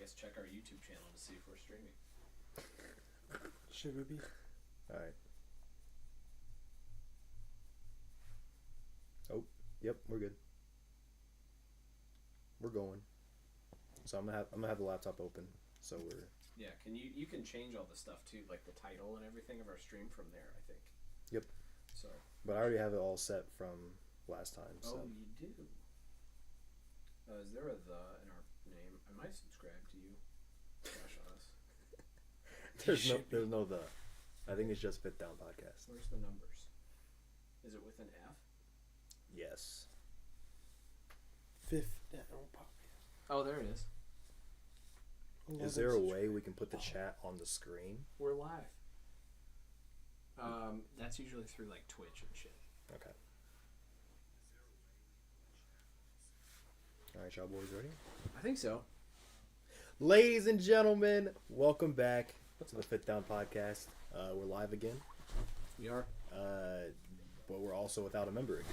guess check our YouTube channel to see if we're streaming. Should we be? All right. Oh, yep, we're good. We're going. So I'm gonna have the laptop open. So we're. Yeah, you can change all the stuff too, like the title and everything of our stream from there, I think. Yep. So. But I already have it all set from last time. So. Oh, you do. Is there a "the" in our name? I might subscribe to you. Gosh, on us. There's no "the." I think it's just Fit Down Podcast. Where's the numbers? Is it with an F? Yes. Fifth down podcast. Oh, there it is. Is there a way we can put the chat on the screen? We're live. That's usually through like Twitch and shit. Okay. All right, y'all boys ready? I think so. Ladies and gentlemen, welcome back to the Fit Down Podcast. We're live again. We are. But we're also without a member again.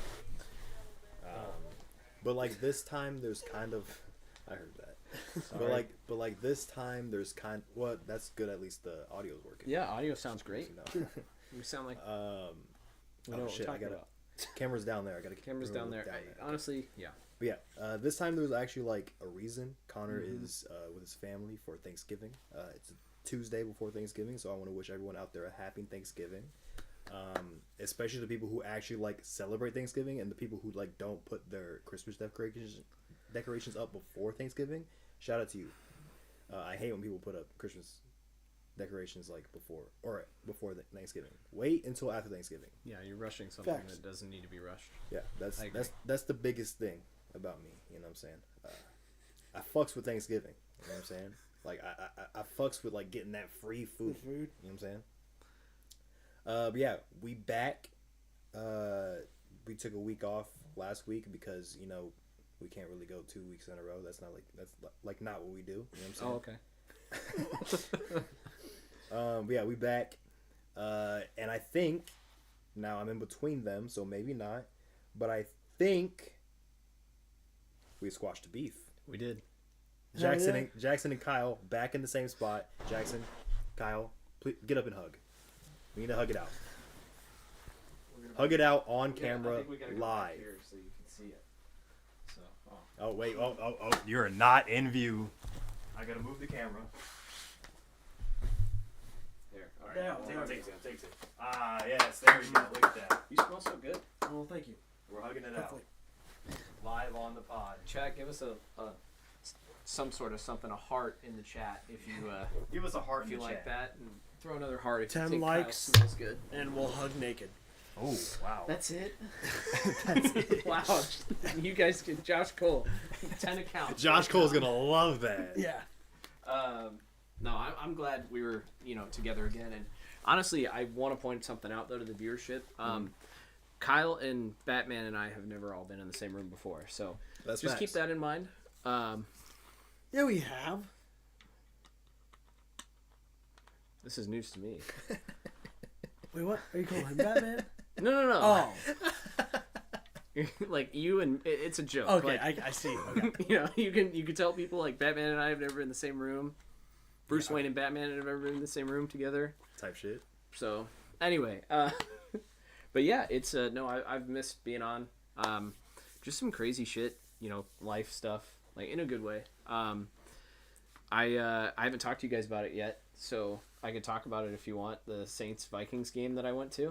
But like this time, there's kind of, I heard that. but like this time, there's well, that's good. At least the audio's working. Yeah, audio sounds great. You know? We sound like we know what we're talking about. Camera's down there. I got Cameras down there. Honestly, yeah. But yeah, this time there was actually like a reason. Connor is with his family for Thanksgiving. It's a Tuesday before Thanksgiving, so I want to wish everyone out there a happy Thanksgiving. Especially the people who actually like celebrate Thanksgiving and the people who like don't put their Christmas decorations up before Thanksgiving. Shout out to you. I hate when people put up Christmas decorations like before the Thanksgiving. Wait until after Thanksgiving. Yeah, you're rushing something Facts. that doesn't need to be rushed. Yeah, that's the biggest thing about me. You know what I'm saying? I fucks with Thanksgiving. You know what I'm saying? Like I fucks with like getting that free food. You know what I'm saying? But yeah, we back. We took a week off last week because you know we can't really go 2 weeks in a row. That's not what we do. You know what I'm saying? Oh, okay. But yeah, we back. And I think now I'm in between them, so maybe not. But I think we squashed the beef. We did. Jackson and Kyle back in the same spot. Jackson, Kyle, please get up and hug. We need to hug it out. Hug it out on camera, live. Here so you can see it. So, Oh wait! Oh! You're not in view. I gotta move the camera. there. All right. There. Takes it. Ah, yes. There we go. Look at that. You smell so good. Well, thank you. We're hugging it Hopefully. out. Live on the pod. Chat, give us a some sort of something, a heart in the chat if you Give us a heart if in you the like chat. that, and throw another heart if 10 you think likes. Kyle smells good. And we'll hug naked. Oh wow. That's it. That's it. Wow, you guys get Josh Cole, 10 accounts. Josh Cole's gonna love that. Yeah. No, I'm glad we were together again, and honestly, I want to point something out though to the viewership. Kyle and Batman and I have never all been in the same room before, so That's just keep facts. that in mind. Yeah, we have. This is news to me. Wait, what? Are you calling him Batman? No. Oh. Like you and it's a joke. Okay, Like, I see. Okay. you can tell people like Batman and I have never been in the same room. Bruce Wayne and Batman have never been in the same room together. Type shit. So anyway, but yeah, it's I've missed being on. Just some crazy shit, life stuff, like in a good way. I haven't talked to you guys about it yet, so I could talk about it if you want. The Saints Vikings game that I went to.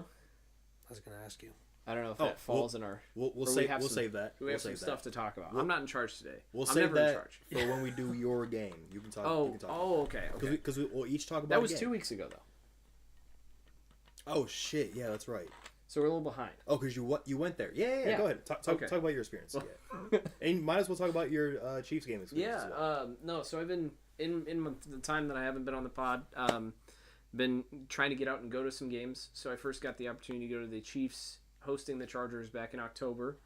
I was gonna ask you. I don't know if that falls in our. We'll save that. We have some stuff to talk about. We'll- I'm not in charge today. We'll I'm save never that in charge. for when we do your game. You can talk. Okay. Because we'll each talk about. That was a game. 2 weeks ago though, Oh shit! Yeah, that's right. so we're a little behind. Oh, because you went there. Yeah. Go ahead. Talk about your experience. Yeah. And you might as well talk about your Chiefs game experience. Yeah. As well. No. So I've been in the time that I haven't been on the pod. Been trying to get out and go to some games. So I first got the opportunity to go to the Chiefs hosting the Chargers back in October.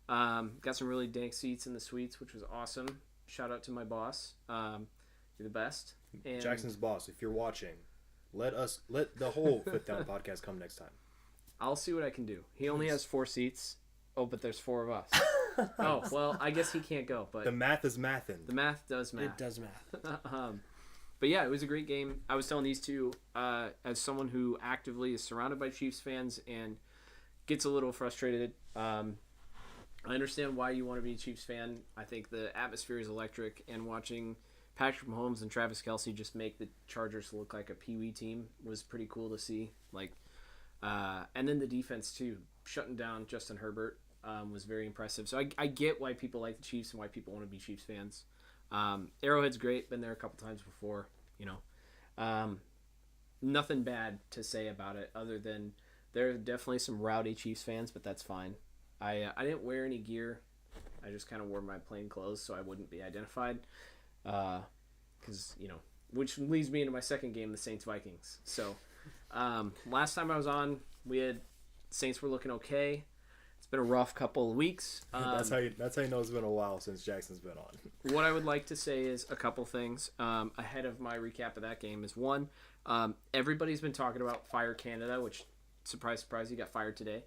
Got some really dank seats in the suites, which was awesome. Shout out to my boss. You're the best. And Jackson's boss. If you're watching, let the whole Fit Down podcast come next time. I'll see what I can do. He only has 4 seats. Oh, but there's 4 of us. Oh, well, I guess he can't go, but The math is mathin'. the math does math. It does math. But yeah, it was a great game. I was telling these two, as someone who actively is surrounded by Chiefs fans and gets a little frustrated. I understand why you want to be a Chiefs fan. I think the atmosphere is electric, and watching Patrick Mahomes and Travis Kelce just make the Chargers look like a peewee team was pretty cool to see. And then the defense too, shutting down Justin Herbert, was very impressive. So I get why people like the Chiefs and why people want to be Chiefs fans. Arrowhead's great, been there a couple times before. Nothing bad to say about it other than there are definitely some rowdy Chiefs fans, but that's fine. I didn't wear any gear. I just kind of wore my plain clothes so I wouldn't be identified. Which leads me into my second game, the Saints-Vikings. So last time I was on, Saints were looking okay. It's been a rough couple of weeks. That's how you know it's been a while since Jackson's been on. What I would like to say is a couple things ahead of my recap of that game is one, everybody's been talking about Fire Canada, which, surprise, surprise, he got fired today.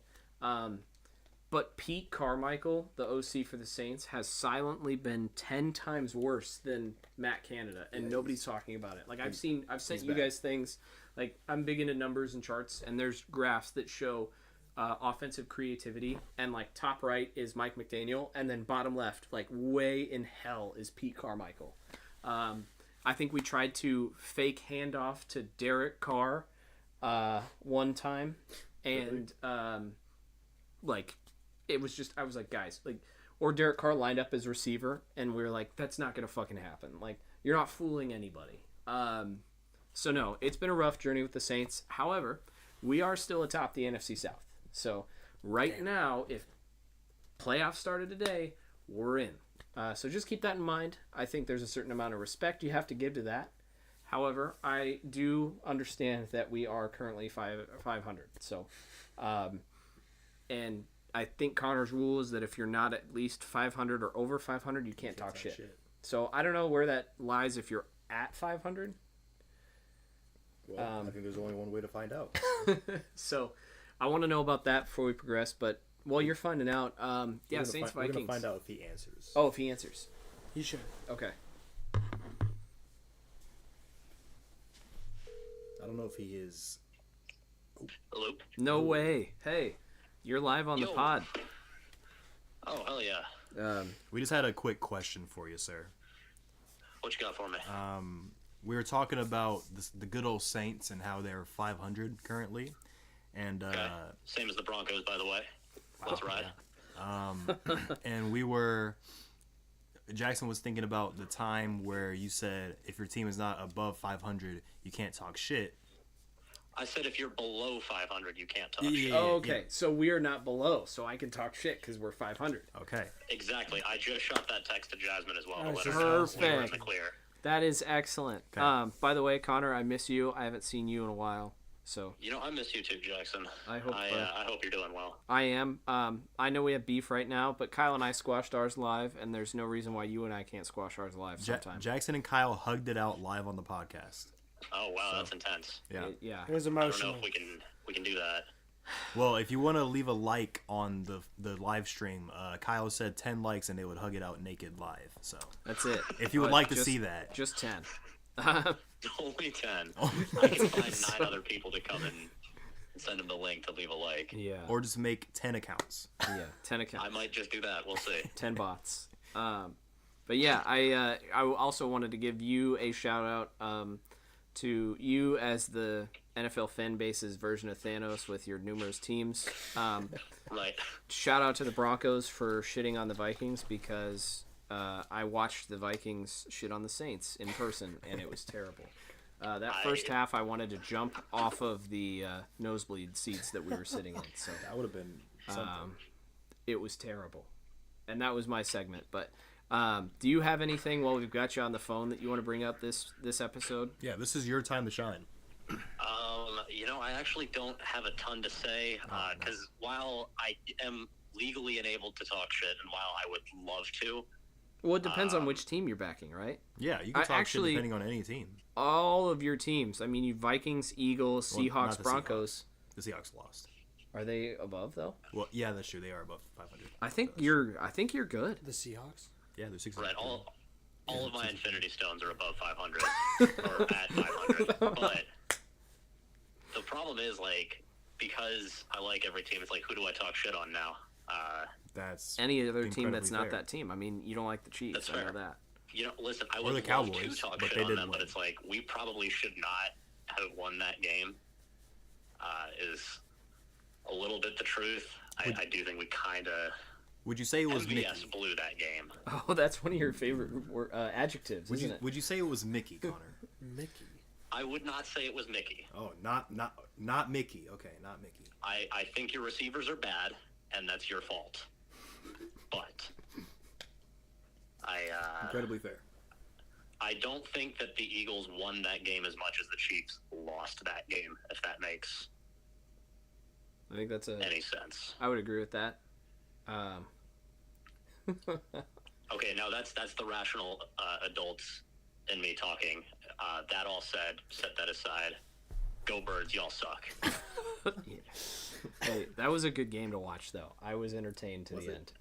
But Pete Carmichael, the OC for the Saints, has silently been 10 times worse than Matt Canada, and nobody's talking about it. Like I've sent you guys things. Like I'm big into numbers and charts, and there's graphs that show offensive creativity, and like top right is Mike McDaniel, and then bottom left, like way in hell, is Pete Carmichael. I think we tried to fake handoff to Derek Carr one time, and it was just, I was like, guys, or Derek Carr lined up as receiver, and we were like, that's not gonna fucking happen. Like, you're not fooling anybody. So no, it's been a rough journey with the Saints. However, we are still atop the NFC South. So right now, if playoffs started today, we're in. So just keep that in mind. I think there's a certain amount of respect you have to give to that. However, I do understand that we are currently 500. So, and I think Connor's rule is that if you're not at least 500 or over 500, you can't talk shit. So I don't know where that lies if you're at 500. Well, I think there's only one way to find out. So I want to know about that before we progress. But while you're finding out, Saints Vikings. We're going to find out if he answers. Oh, if he answers. He should. Okay. I don't know if he is. Hello? No way. Hey, you're live on the pod. Oh, hell yeah. We just had a quick question for you, sir. What you got for me? We were talking about the good old Saints and how they're 500 currently, and Okay. Same as the Broncos, by the way. Let's ride. And Jackson was thinking about the time where you said if your team is not above 500, you can't talk shit. I said if you're below 500, you can't talk Yeah. shit. Oh, okay. So we are not below, so I can talk shit because we're 500. Okay. Exactly. I just shot that text to Jasmine as well. Oh, To let her so know perfect. we were in the clear. That is excellent. Okay. By the way, Connor, I miss you. I haven't seen you in a while, so You know, I miss you too, Jackson. I hope I hope you're doing well. I am. I know we have beef right now, but Kyle and I squashed ours live, and there's no reason why you and I can't squash ours live sometime. Jackson and Kyle hugged it out live on the podcast. Oh wow, that's intense. Yeah. Yeah. It was I don't know emotional. if we can do that. Well, if you want to leave a like on the live stream, Kyle said 10 likes and they would hug it out naked live. So That's it. if you would But like to just- see that, Just 10. Only 10. Oh. I can find 9 other people to come and send them the link to leave a like. Yeah. or just make 10 accounts. Yeah. 10 I accounts. might just do that. We'll see. 10 bots. But yeah, I also wanted to give you a shout out to you as the NFL fan base's version of Thanos with your numerous teams. Right. Shout out to the Broncos for shitting on the Vikings because I watched the Vikings shit on the Saints in person and it was terrible. That first half, I wanted to jump off of the nosebleed seats that we were sitting in. So That would have been something. it was terrible, and that was my segment. But do you have anything while we've got you on the phone that you want to bring up this episode? Yeah, this is your time to shine. You know, I actually don't have a ton to say because while I am legally enabled to talk shit and while I would love to, Well, it depends on which team you're backing, right? Yeah, you can talk actually- shit depending on any team. All of your teams. I mean, you Vikings, Eagles, Well, Seahawks, not the Broncos. The Seahawks lost. Are they above though? Well, yeah, that's true. They are above 500. I think you're good. The Seahawks. Yeah, they're 6. Right. All of my Infinity Stones are above 500 or at 500. But the problem is, like, because I like every team, it's like, who do I talk shit on now? That's Any other team that's incredibly not fair. that team. I mean, you don't like the Chiefs. That's I know fair. that. You know, listen, I Or would the love Cowboys, to talk but shit they on didn't them, but win. it's like, we probably should not have won that game. Is a little bit the truth. I do think we kind of Would you say it was MVS Mickey? blew that game. Oh, that's one of your favorite adjectives, Would isn't you it? would you say it was Mickey, Connor? Mickey. I would not say it was Mickey. Oh, not Mickey. Okay, not Mickey. I think your receivers are bad, and that's your fault. But Incredibly fair. I don't think that the Eagles won that game as much as the Chiefs lost that game, if that makes I think that's any sense. I would agree with that. Okay, now that's the rational adults in me talking. That all said, set that aside. Go Birds, y'all suck. Yeah. Hey, that was a good game to watch, though. I was entertained to Was the it? end.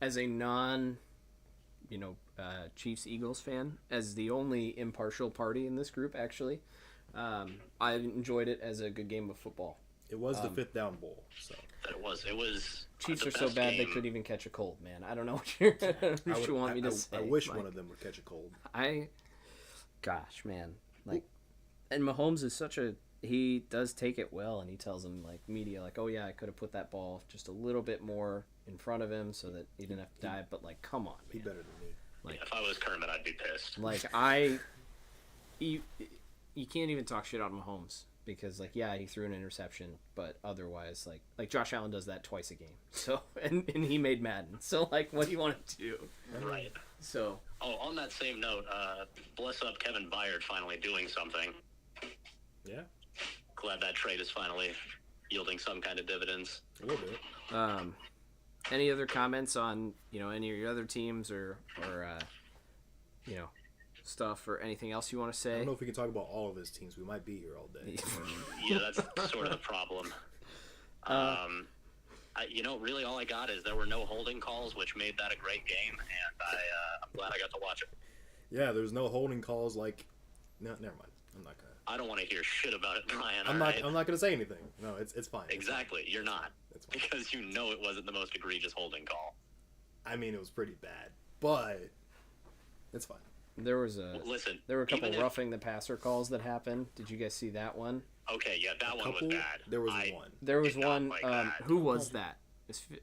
As a non, Chiefs Eagles fan, as the only impartial party in this group, actually, I enjoyed it as a good game of football. It was the 5th down bowl. So It was. Chiefs the are so best bad they game. couldn't even catch a cold, man. I don't know what you want me to say. I wish Like, one of them would catch a cold. Gosh, man, like, and Mahomes is he does take it well, and he tells them, like, media, like, oh yeah, I could have put that ball just a little bit more in front of him so that he didn't have to dive, but like, come on, Be man. better than me. Like, If I was Kermit, I'd be pissed. like you can't even talk shit on Mahomes because, like, yeah, he threw an interception, but otherwise, like Josh Allen does that twice a game, so and he made Madden, so like, what do you want to do? Right. So Oh, on that same note, bless up Kevin Byard finally doing something. Yeah, Glad that trade is finally yielding some kind of dividends. a little bit. any other comments on any of your other teams or stuff or anything else you want to I say? don't know if we can talk about all of his teams. We might be here all day. Yeah, that's sort of the problem. Really all I got is there were no holding calls, which made that a great game, and I'm glad I got to watch it. Yeah, there's no holding calls. Like, no, never mind. I'm not gonna. I don't want to hear shit about it, Brian. I'm all not. right? I'm not gonna say anything. No, it's fine. Exactly, you're not. It's fine. Because you know it wasn't the most egregious holding call. I mean, it was pretty bad, but it's fine. There were a couple even if- roughing the passer calls that happened. Did you guys see that one? Okay, yeah, that one was Couple. bad. There was I one. There was did not one. like that. Who was that?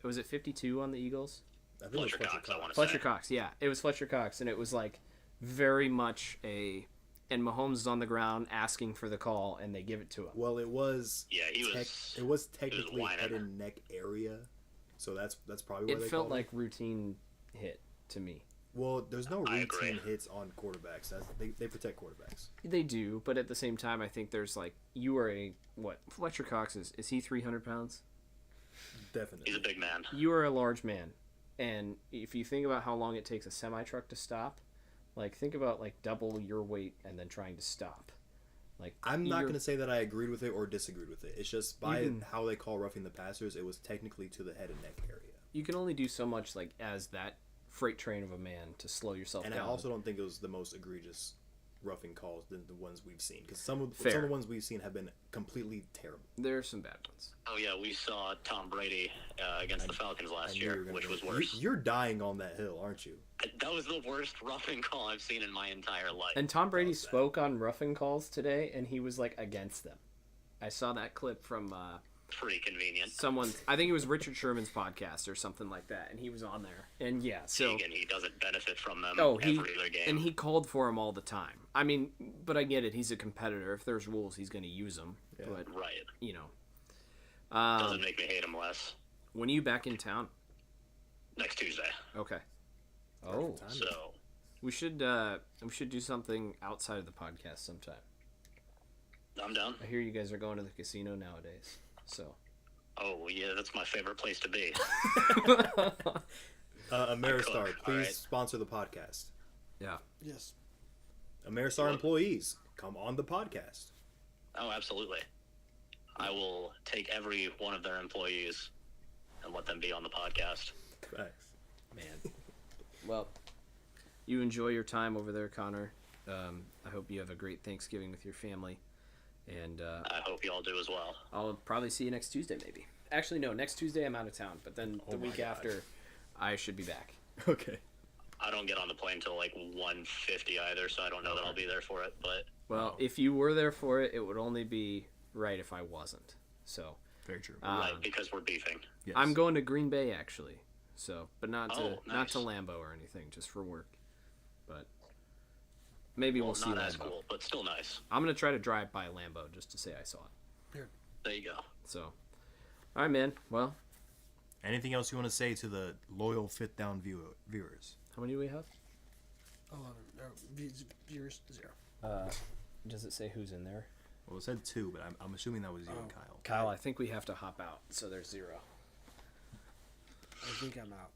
Was it 52 on the Eagles? I think it was Fletcher Cox, I want to Fletcher say. Cox. Yeah, it was Fletcher Cox, and it was like very much and Mahomes is on the ground asking for the call, and they give it to him. Well, it was. Yeah, he was. It was technically whining. head and neck area, so that's probably why It they felt called like routine hit to me. Well, there's no I agree. routine hits on quarterbacks. They protect quarterbacks. They do, but at the same time, I think there's like you are Fletcher Cox is he 300 pounds? Definitely. He's a big man. You are a large man, and if you think about how long it takes a semi truck to stop, like think about like double your weight and then trying to stop. Like I'm not you're- going to say that I agreed with it or disagreed with it. It's just by You can- how they call roughing the passers, it was technically to the head and neck area. You can only do so much like as that freight train of a man to slow yourself And down. I also don't think it was the most egregious roughing calls than the ones we've seen, because some of Fair. the ones we've seen have been completely terrible. There are some bad ones. Oh yeah, we saw Tom Brady against the Falcons I last knew you were year, gonna which go- was you- worse. You're dying on that hill, aren't you? That was the worst roughing call I've seen in my entire life. And Tom Brady That was bad. spoke on roughing calls today, and he was like against them. I saw that clip from Pretty convenient. someone. I think it was Richard Sherman's podcast or something like that, and he was on there. And yeah, so Again, he doesn't benefit from them he every other game. and he called for him all the time. I mean, but I get it. He's a competitor. If there's rules, he's going to use them. Yeah. But Right. Um, Doesn't make me hate him less. when are you back in town? Next Tuesday. Okay. Oh, Perfect timing. So, we should do something outside of the podcast sometime. I'm down. I hear you guys are going to the casino nowadays. So Oh, yeah, that's my favorite place to be. Ameristar, cook, please alright. sponsor the podcast. yeah. Yes. Ameristar employees, come on the podcast. Oh, absolutely. I will take every one of their employees and let them be on the podcast. Facts. Man. Well, you enjoy your time over there, Connor. I hope you have a great Thanksgiving with your family. And I hope you all do as well. I'll probably see you next Tuesday, maybe. Actually, no, next Tuesday I'm out of town. But then the week after, I should be back. Okay. I don't get on the plane till like 1:50 either, so I don't know that I'll be there for it. But Well, if you were there for it, it would only be right if I wasn't. So Very true. right, because we're beefing. Yes. I'm going to Green Bay, actually. So, but not to Oh, not to nice. Lambeau or anything, just for work. But maybe Well, we'll see not as Lambeau. cool, but still nice. I'm gonna try to drive by Lambeau just to say I saw it. There you go. So, all right, man. Well, Anything else you want to say to the loyal Fifth Down viewers? how many do we have? 11. Viewers 0. Does it say who's in there? Well, it said 2, but I'm assuming that was you and Oh. Kyle. Kyle, I think we have to hop out, so there's 0. I think I'm out.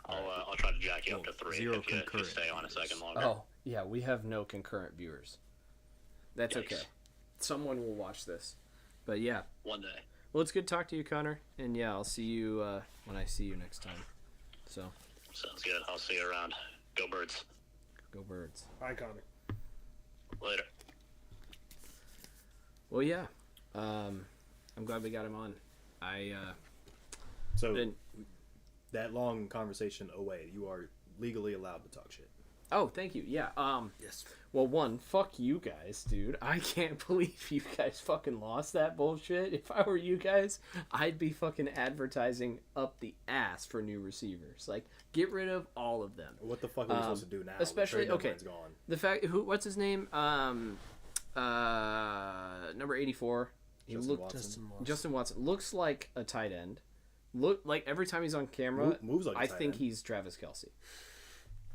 I'll try to jack you up to Well, 3 zero if you concurrent stay on a viewers. second longer. Oh, yeah, we have no concurrent viewers. That's Yikes. okay. Someone will watch this. But yeah. One day. Well, it's good to talk to you, Connor. And yeah, I'll see you when I see you next time. So, Sounds good. I'll see you around. Go Birds. go Birds. Bye, Connor. Later. Well, yeah. I'm glad we got him on. So Then- that long conversation away, you are legally allowed to talk shit. Oh, thank you. Yeah. Yes. Well, one, fuck you guys, dude. I can't believe you guys fucking lost that bullshit. If I were you guys, I'd be fucking advertising up the ass for new receivers. Like, get rid of all of them. What the fuck are we supposed to do now? especially- The trade okay. deadline's gone. The fact, what's his name? Number 84. He Justin looked Watson. Justin Watson looks like a tight end. Look like every time he's on camera, Moves like a I tight think end. he's Travis Kelce.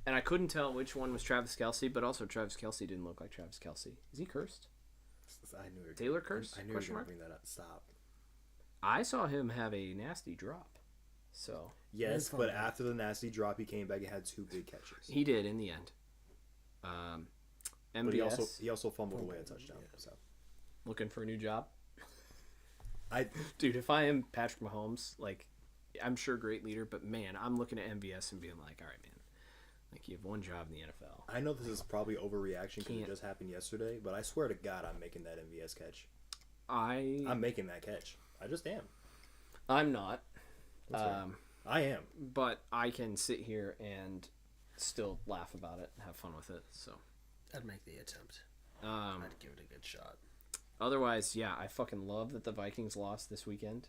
And I couldn't tell which one was Travis Kelce, but also Travis Kelce didn't look like Travis Kelce. Is he cursed? I knew you were Taylor Curse? I knew you were Question going mark? to bring that up. Stop. I saw him have a nasty drop. So Yes, It's fun, but man. after the nasty drop, he came back and had 2 big catches. he did in the end. MVS, But he also fumbled away a touchdown. So looking for a new job. I Dude, if I am Patrick Mahomes, like, I'm sure great leader, but man, I'm looking at MVS and being like, all right, man, like, you have one job in the NFL. I know this is probably overreaction because it Can't. just happened yesterday, but I swear to God, I'm making that MVS catch. I'm I'm making that catch. I just am. not, That's fair. I am. but I can sit here and still laugh about it and have fun with it. So, I'd make the attempt. um, I'd give it a good shot. otherwise, yeah, I fucking love that the Vikings lost this weekend.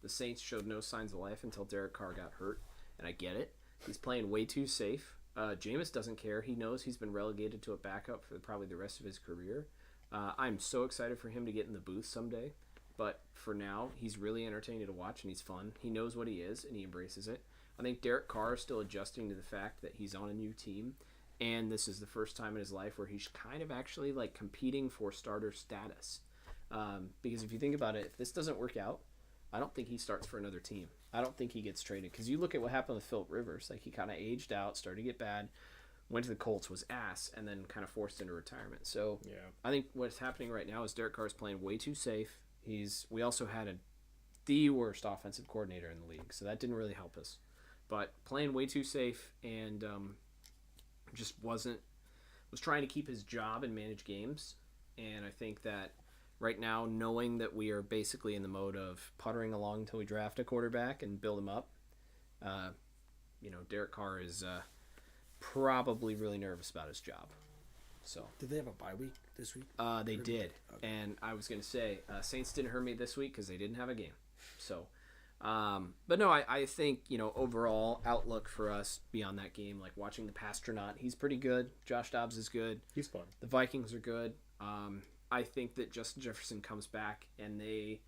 The Saints showed no signs of life until Derek Carr got hurt, and I get it. He's playing way too safe. Jameis doesn't care. He knows he's been relegated to a backup for probably the rest of his career. I'm so excited for him to get in the booth someday. But for now, he's really entertaining to watch, and he's fun. He knows what he is, and he embraces it. I think Derek Carr is still adjusting to the fact that he's on a new team, and this is the first time in his life where he's kind of actually like competing for starter status. Because if you think about it, if this doesn't work out, I don't think he starts for another team. I don't think he gets traded. Because you look at what happened with Phillip Rivers. Like, he kind of aged out, started to get bad, went to the Colts, was ass, and then kind of forced into retirement. So Yeah. I think what's happening right now is Derek Carr is playing way too safe. We also had the worst offensive coordinator in the league, so that didn't really help us. But playing way too safe and just was trying to keep his job and manage games. And I think that right now, knowing that we are basically in the mode of puttering along until we draft a quarterback and build him up, Derek Carr is probably really nervous about his job. So Did they have a bye week this week? they did, Okay. and I was going to say Saints didn't hurt me this week because they didn't have a game. So, but no, I think overall outlook for us beyond that game, like watching the Pastronaut, he's pretty good. Josh Dobbs is good. He's fun. The Vikings are good. I think that Justin Jefferson comes back and they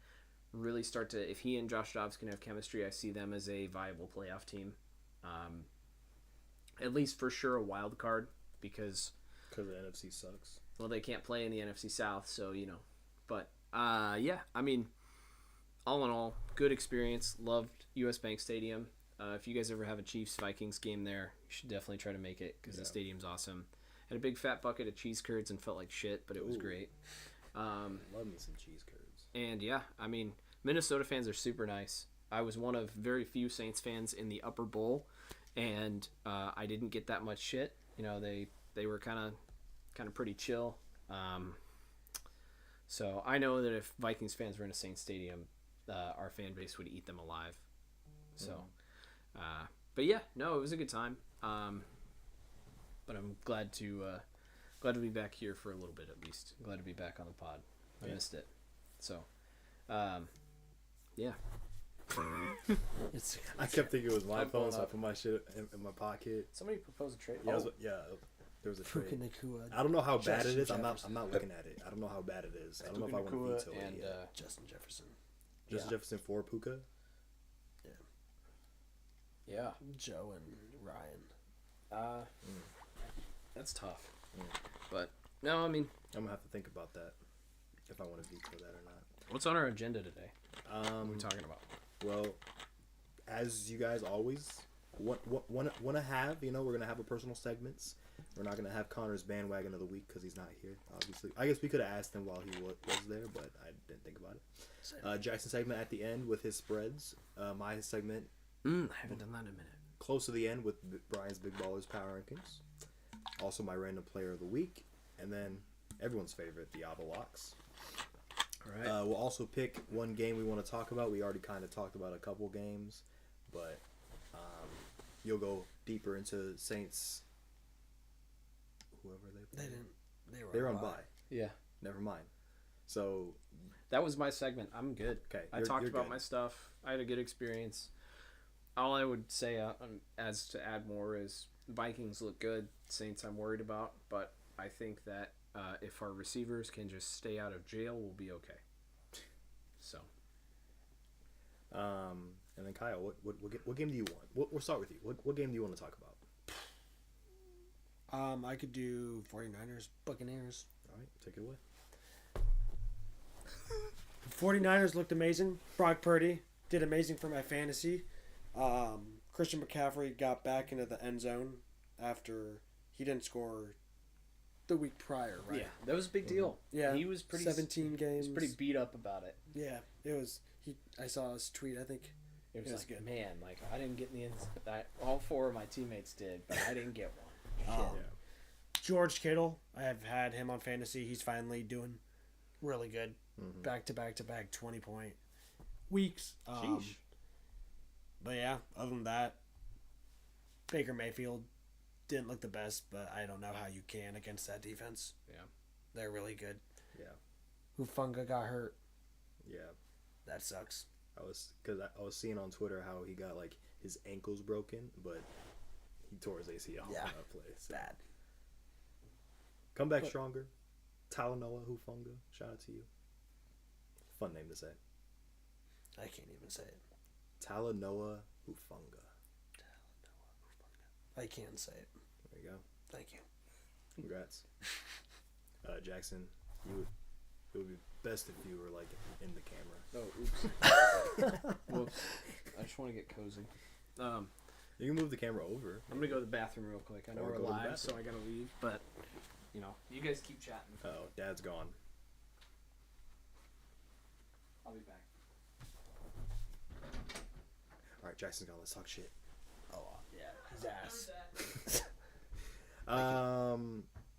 really start to. If he and Josh Dobbs can have chemistry, I see them as a viable playoff team. At least for sure a wild card because. Because the NFC sucks. Well, they can't play in the NFC South, so But yeah, I mean, all in all, good experience. Loved US Bank Stadium. If you guys ever have a Chiefs Vikings game there, you should definitely try to make it because the stadium's awesome. Had a big fat bucket of cheese curds and felt like shit, but it was great. Love me some cheese curds. And yeah, I mean, Minnesota fans are super nice. I was one of very few Saints fans in the upper bowl, and I didn't get that much shit. You know, they were kind of pretty chill. So I know that if Vikings fans were in a Saints stadium, our fan base would eat them alive. So, but yeah, no, it was a good time. But I'm glad to be back here for a little bit at least. Glad to be back on the pod. I missed it. So, yeah. I kept thinking it was my I'm phone, pulling so I up. put my shit in my pocket. Somebody proposed a trade. Yeah, Oh, there was a trade. Puka Nakua, I don't know how bad it Justin is. I'm Jefferson. not looking at it. I don't know how bad it is. I don't know if I want to Nakua veto it. and yet. Justin Jefferson, Justin Jefferson for Puka. yeah. Joe, and Ryan. That's tough. But no, I mean, I'm gonna have to think about that if I want to veto that or not. what's on our agenda today? What are we talking about? Well, as you guys always want to have, we're going to have a personal segments. We're not going to have Connor's bandwagon of the week because he's not here, obviously. I guess we could have asked him while he was there, but I didn't think about it. Jackson segment at the end with his spreads. My segment I haven't done that in a minute. close to the end with Brian's Big Ballers Power Rankings. Also my random player of the week. And then everyone's favorite, Diablo Locks. All right. We'll also pick one game we want to talk about. We already kind of talked about a couple games, but you'll go deeper into Saints. Whoever they They played. didn't. They were on bye. Yeah. Never mind. So That was my segment. I'm good. Okay, I you're- talked you're about good. my stuff. I had a good experience. All I would say, as to add more, is Vikings look good. Saints I'm worried about, but I think that if our receivers can just stay out of jail, we'll be okay. So and then Kyle, what game do you want? We'll start with you. What game do you want to talk about? I could do 49ers, Buccaneers. All right, take it away. 49ers looked amazing. Brock Purdy did amazing for my fantasy. Christian McCaffrey got back into the end zone after he didn't score the week prior, right? yeah, that was a big deal. Yeah, he was pretty 17 games. He was pretty beat up about it. Yeah, it was. I saw his tweet. I think It was It was like, good. man, like I didn't get in the all four of my teammates did, but I didn't get one. George Kittle. I have had him on fantasy. He's finally doing really good. Back to back to back 20-point weeks. Sheesh. But yeah, other than that, Baker Mayfield didn't look the best, but I don't know how you can against that defense. Yeah. They're really good. Yeah. Hufunga got hurt. Yeah. That sucks. I was seeing on Twitter how he got like his ankles broken, but he tore his ACL Yeah. on that play. So. Bad. Come back stronger. Talanoa Hufunga. Shout out to you. Fun name to say. I can't even say it. Talanoa Hufunga. I can say it. There you go. Thank you. Congrats. Jackson, it would be best if you were like in the camera. Oh, oops. Whoops. I just want to get cozy. You can move the camera over. I'm gonna go to the bathroom real quick. I know Or we're go to the live, so bathroom. I gotta leave. But you guys keep chatting. Oh, Dad's gone. I'll be back. All right, Jackson's gone. Let's talk shit. Oh, yeah. His ass.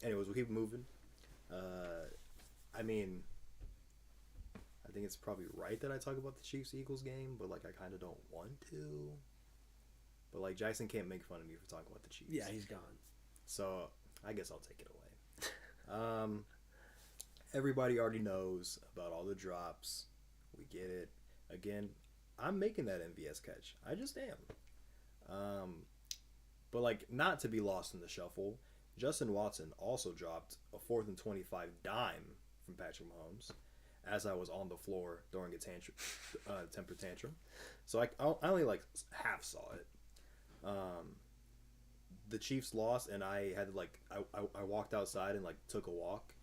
Anyways, we'll keep moving. I mean, I think it's probably right that I talk about the Chiefs-Eagles game, but like I kind of don't want to. But like Jackson can't make fun of me for talking about the Chiefs. Yeah, he's gone. So I guess I'll take it away. Everybody already knows about all the drops. We get it. Again, I'm making that MVS catch. I just am. But like not to be lost in the shuffle, Justin Watson also dropped a 4th and 25 dime from Patrick Mahomes as I was on the floor during a temper tantrum. So I only like half saw it. The Chiefs lost, and I had to like I walked outside and like took a walk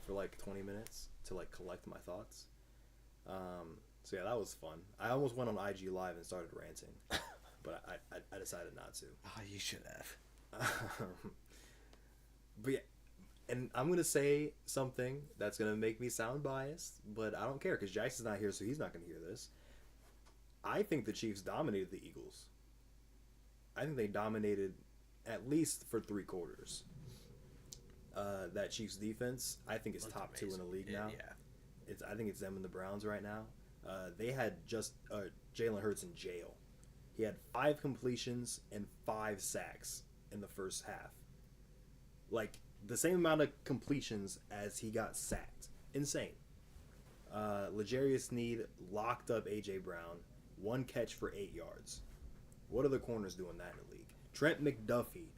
for like 20 minutes to like collect my thoughts. So yeah, that was fun. I almost went on IG Live and started ranting, but I decided not to. Oh, you should have. But yeah, And I'm gonna say something that's gonna make me sound biased, but I don't care because Jackson's not here, so he's not gonna hear this. I think the Chiefs dominated the Eagles. I think they dominated at least for 3 quarters. That Chiefs defense, I think, is Looked top 2 in the amazing. league now. Yeah. I think it's them and the Browns right now. They had just Jalen Hurts in jail. He had 5 completions and 5 sacks in the first half. Like the same amount of completions as he got sacked. Insane. L'Jarius Sneed locked up AJ Brown, 1 catch for 8 yards. What other corners doing that in the league? Trent McDuffie.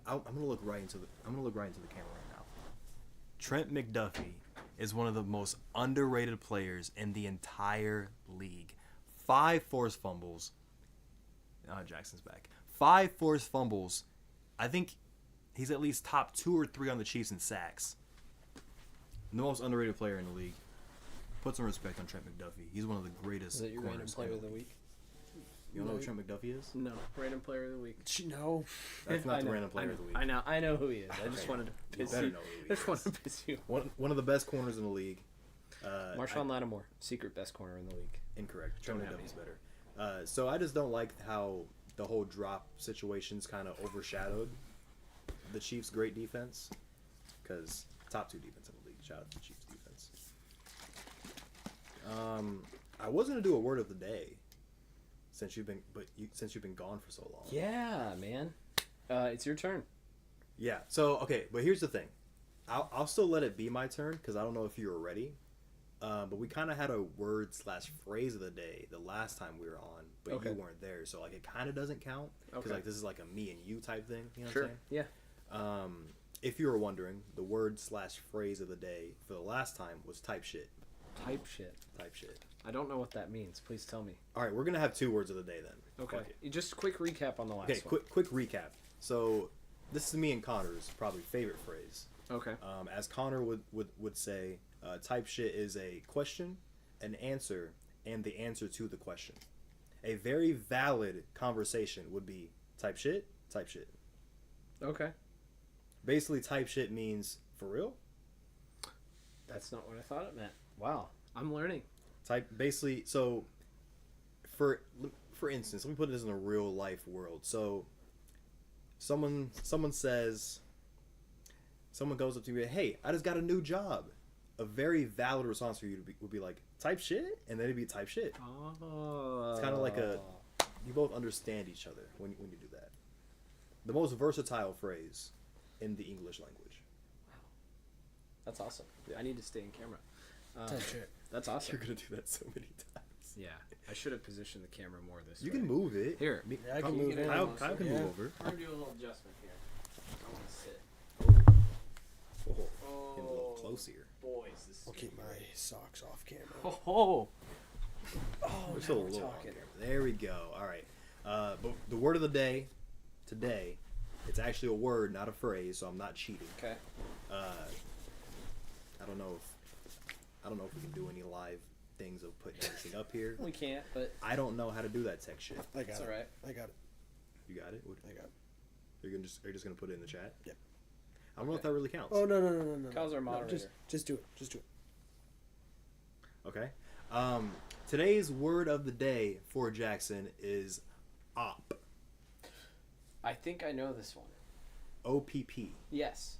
I'm gonna look right into the camera right now. Trent McDuffie is one of the most underrated players in the entire league. 5 forced fumbles. Jackson's back. 5 forced fumbles. I think he's at least top 2 or 3 on the Chiefs in sacks. The most underrated player in the league. Put some respect on Trent McDuffie. He's one of the greatest. Is that your random corners player in of the week? You don't know who Trent McDuffie is? No, random player of the week. No. That's I not the know, random player of the week. I know who he is. I just Okay. wanted to You piss better you. know who he I just wanted is. to piss you. One of the best corners in the league. Marshawn Lattimore, secret best corner in the league. Incorrect. Trent Don't have McDuffie's better. So I just don't like how the whole drop situations kind of overshadowed the Chiefs' great defense. Because top 2 defense in the league. Shout out to the Chiefs' defense. I was gonna do a word of the day since you've been gone for so long. Yeah, man. It's your turn. Yeah. So okay, but here's the thing. I'll still let it be my turn because I don't know if you were ready. But we kind of had a word/phrase of the day the last time we were on, but Okay. you weren't there, so like it kind of doesn't count because Okay. like this is like a me and you type thing. You know Sure. what I'm Yeah. saying? If you were wondering, the word/phrase of the day for the last time was type shit. Type shit. Type shit. I don't know what that means. Please tell me. All right, we're gonna have 2 words of the day then. Okay. Fuck it. Just a quick recap on the last Okay. one. Quick recap. So this is me and Connor's probably favorite phrase. Okay. As Connor would say, type shit is a question, an answer, and the answer to the question. A very valid conversation would be type shit, type shit. Okay. Basically, type shit means for real. That's not what I thought it meant. Wow. I'm learning. Type basically. So, for instance, let me put this in a real life world. So, someone says. Someone goes up to you, hey, I just got a new job. A very valid response for you would be like, type shit? And then it'd be type shit. Oh. It's kind of like you both understand each other when you do that. The most versatile phrase in the English language. That's awesome. I need to stay in camera. Type shit. That's awesome. You're going to do that so many times. Yeah. I should have positioned the camera more this way. You can move it. Here. Yeah, I can move it. Kyle can Yeah. move over. I'm going to do a little adjustment here. I want to sit. Oh, get a little close here. Boys, this is I'll keep my socks off camera. Oh. We're still a now we're little talking. off camera. There we go. All right. But the word of the day today, it's actually a word, not a phrase, so I'm not cheating. Okay. I don't know if we can do any live things of putting everything up here. We can't, but I don't know how to do that tech shit. I got it's it. alright. I got it. You got it? I got it. Are you just gonna put it in the chat? Yep. I don't know if that really counts. Oh, no. Kyle's our No, moderator. just do it. Just do it. Okay. Today's word of the day for Jackson is op. I think I know this one. OPP. Yes.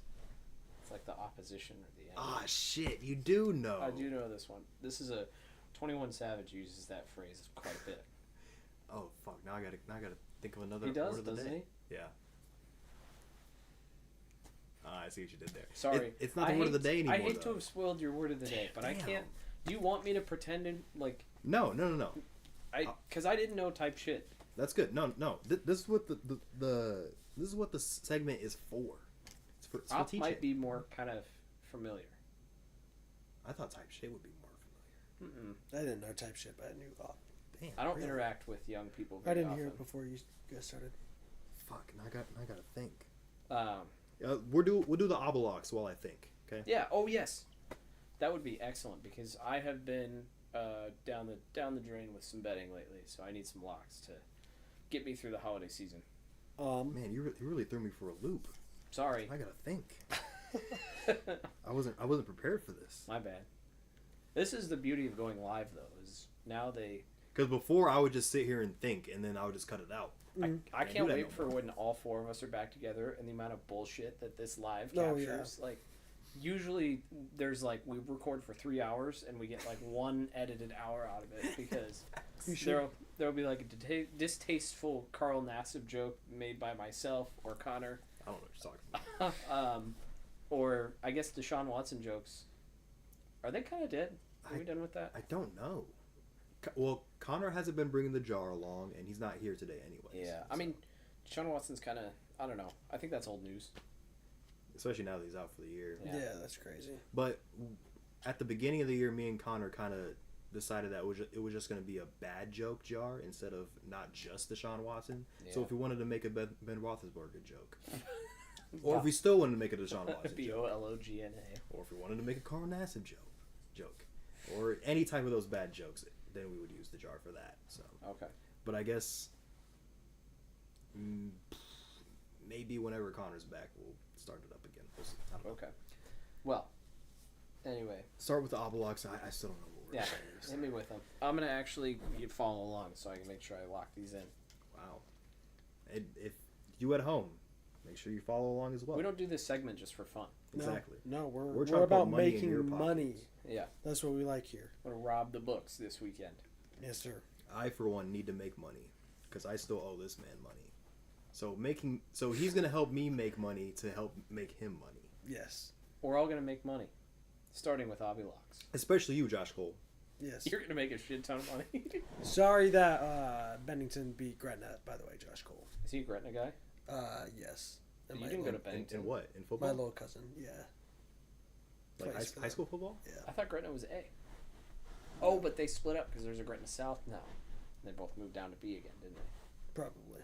It's like the opposition or the enemy. Ah, shit. You do know. I do know this one. This is a 21 Savage uses that phrase quite a bit. Oh fuck! Now I gotta think of another He does, word of the doesn't day. he? Yeah. I see what you did there. Sorry. It's not the word of the day anymore. I hate to though. have spoiled your word of the day, but I Damn. can't. Do you want me to pretend and like No. because I didn't know type shit. That's good. No. This is what this is what the segment is for. It's for Op teaching. might be more kind of familiar. I thought type shit would be more familiar. Mm-mm. I didn't know type shit, but I knew op. Damn. I don't really? interact with young people. I Very didn't often. hear it before you guys started. Fuck. Now I gotta think. Um, We'll do the obelix while I think. Okay. yeah. Oh yes, that would be excellent because I have been down the drain with some betting lately, so I need some locks to get me through the holiday season. Man, you really threw me for a loop. Sorry. I gotta think. I wasn't prepared for this. My bad. This is the beauty of going live, though. Is now they. Because before I would just sit here and think, and then I would just cut it out. I can't do that wait no for more. when all four of us are back together and the amount of bullshit that this live Oh, yeah. captures. Like, usually there's like we record for 3 hours and we get like one edited hour out of it because You should. there'll be like a distasteful Carl Nassib joke made by myself or Connor, I don't know what you're talking about. or I guess Deshaun Watson jokes. Are they kind of dead? Are we done with that? I don't know. Well, Connor hasn't been bringing the jar along, and he's not here today anyway. Yeah, I mean, Deshaun Watson's kind of I don't know. I think that's old news. especially now that he's out for the year. Yeah. Yeah, that's crazy. But at the beginning of the year, me and Connor kind of decided that it was just going to be a bad joke jar instead of not just Deshaun Watson. So Yeah. if we wanted to make a Ben Roethlisberger joke, or if we still wanted to make a Deshaun Watson joke, BOLOGNA. or if we wanted to make a Carl Nassib joke, or any type of those bad jokes, then we would use the jar for that. So, Okay. but I guess maybe whenever Connor's back, we'll start it up again. We'll see. I don't know. Okay. Well. Anyway, Start with the Obelix. I still don't know what we're yeah, saying. hit me with them. I'm gonna actually follow along so I can make sure I lock these in. Wow. And if you at home, make sure you follow along as well. We don't do this segment just for fun. Exactly. No, We're we're trying to put about money in your making pockets. money. Yeah. That's what we like here. I'm gonna rob the books this weekend. Yes, sir. I, for one, need to make money because I still owe this man money. So he's gonna help me make money to help make him money. Yes. We're all gonna make money, starting with Obelix. Especially you, Josh Cole. Yes. You're gonna make a shit ton of money. Sorry that Bennington beat Gretna, by the way, Josh Cole. Is he a Gretna guy? Yes. And You my didn't go to little- Bennington. In what? In My football? little cousin, yeah. Like plays for high them. school football? Yeah. I thought Gretna was A. Oh, but they split up because there's a Gretna South now. They both moved down to B again, didn't they? Probably.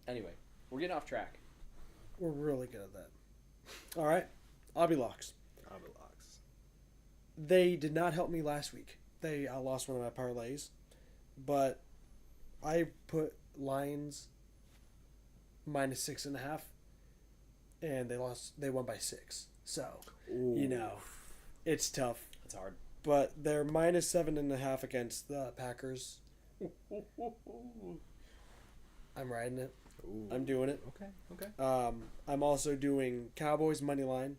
Anyway, we're getting off track. We're really good at that. All right. Obelix. Obelix. They did not help me last week. I lost one of my parlays, but I put Lions -6.5, and they won by 6. So you know, it's tough. It's hard. But they're -7.5 against the Packers. I'm riding it. Ooh. I'm doing it. Okay. I'm also doing Cowboys money line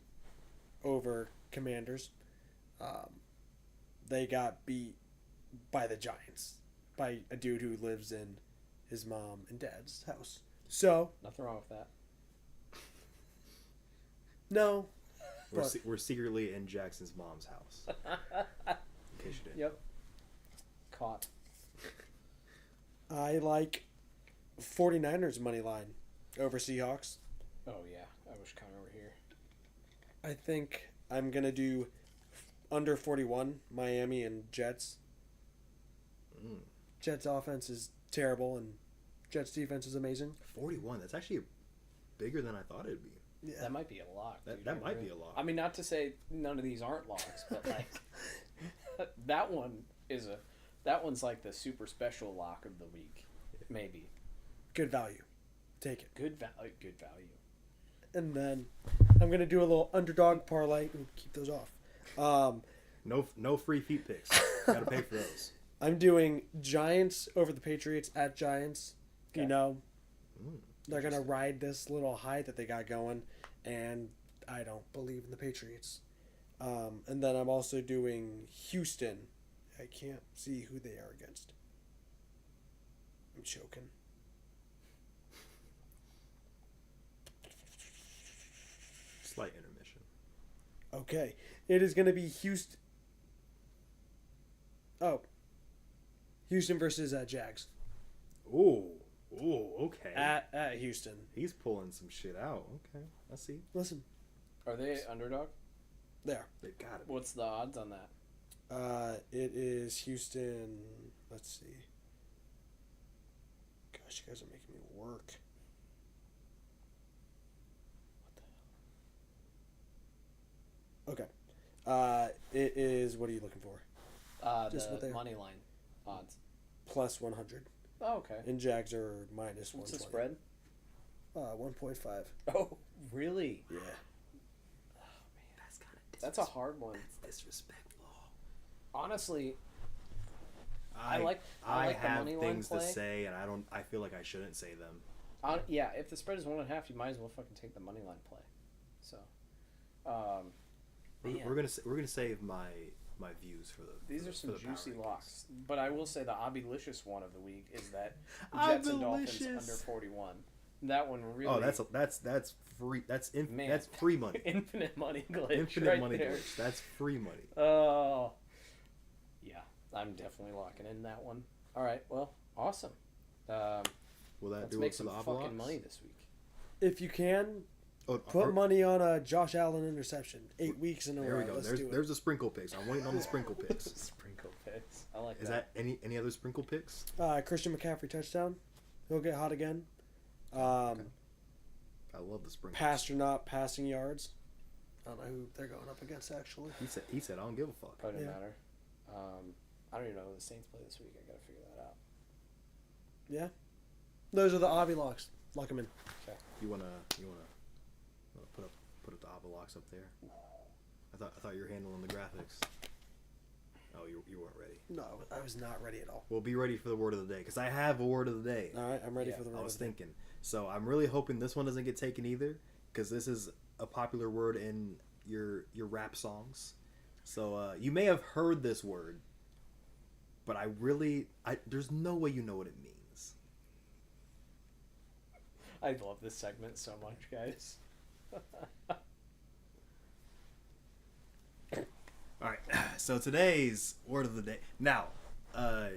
over Commanders. They got beat by the Giants by a dude who lives in his mom and dad's house. So Nothing wrong with that. no, but- We're secretly in Jackson's mom's house. In case you didn't. Yep. Caught. I like 49ers money line over Seahawks. Oh yeah, I wish Connor were here. I think I'm gonna do under 41 Miami and Jets. Mm. Jets offense is terrible and Jets defense is amazing. 41. That's actually bigger than I thought it'd be. Yeah. That might be a lock. That dude. that might be a lot. I mean, not to say none of these aren't locks, but like that one's like the super special lock of the week, maybe. Good value. Take it. Good value. Good value. And then I'm gonna do a little underdog parlay. Ooh, keep those off. No free feet picks. Gotta pay for those. I'm doing Giants over the Patriots at Giants. You Okay. know, Mm. they're gonna ride this little high that they got going, and I don't believe in the Patriots. And then I'm also doing Houston. I can't see who they are against. I'm choking. Slight intermission. Okay, it is gonna be Houston. Oh, Houston versus Jags Ooh. Okay. at Houston. He's pulling some shit out. Okay. I see. Listen, Are they underdog? there. They got it. What's the odds on that? It is Houston. Let's see. Gosh, you guys are making me work. What the hell? Okay. It is. What are you looking for? Just what The they- money line odds. Plus 100. Oh, okay. And Jags are minus 120. What's the spread? 1.5. Oh, really? Yeah. Oh That's a hard one. It's disrespectful. Honestly, I like the have money line things play. to say, and I feel like I shouldn't say them. Yeah, if the spread is 1.5, you might as well fucking take the money line play. So, man. We're gonna save my views for the. These for are the- some for the power juicy rankings. locks. But I will say the Obilicious one of the week is that Jets and Dolphins Obilicious. under 41. That one really. Oh, that's free. Man. That's free money. infinite money glitch. Infinite right money there. glitch. That's free money. Oh. Yeah, I'm definitely locking in that one. All right, well, awesome. Will that Let's do make it for some the fucking Avalons? money this week. If you can, Oh, put money on a Josh Allen interception. 8 weeks in a row. there we go. Let's There's do it. there's the sprinkle picks. I'm waiting on the sprinkle picks. Sprinkle picks. I like Is that. that any other sprinkle picks? Christian McCaffrey touchdown. He'll get hot again. I love the sprinkles. Pasternaut passing yards. I don't know who they're going up against actually. He said I don't give a fuck. Probably doesn't Yeah. matter. I don't even know who the Saints play this week. I gotta figure that out. Yeah, those are the Avi locks. Lock them in. You wanna put up the Avalocks up there? I thought you were handling the graphics. Oh, you weren't ready. No, I was not ready at all. Well, be ready for the word of the day because I have a word of the day. All right, I'm ready Yeah, for the I word was of the day. thinking. So I'm really hoping this one doesn't get taken either because this is a popular word in your rap songs. So you may have heard this word, but there's no way you know what it means. I love this segment so much, guys. All right. So today's word of the day. Now, I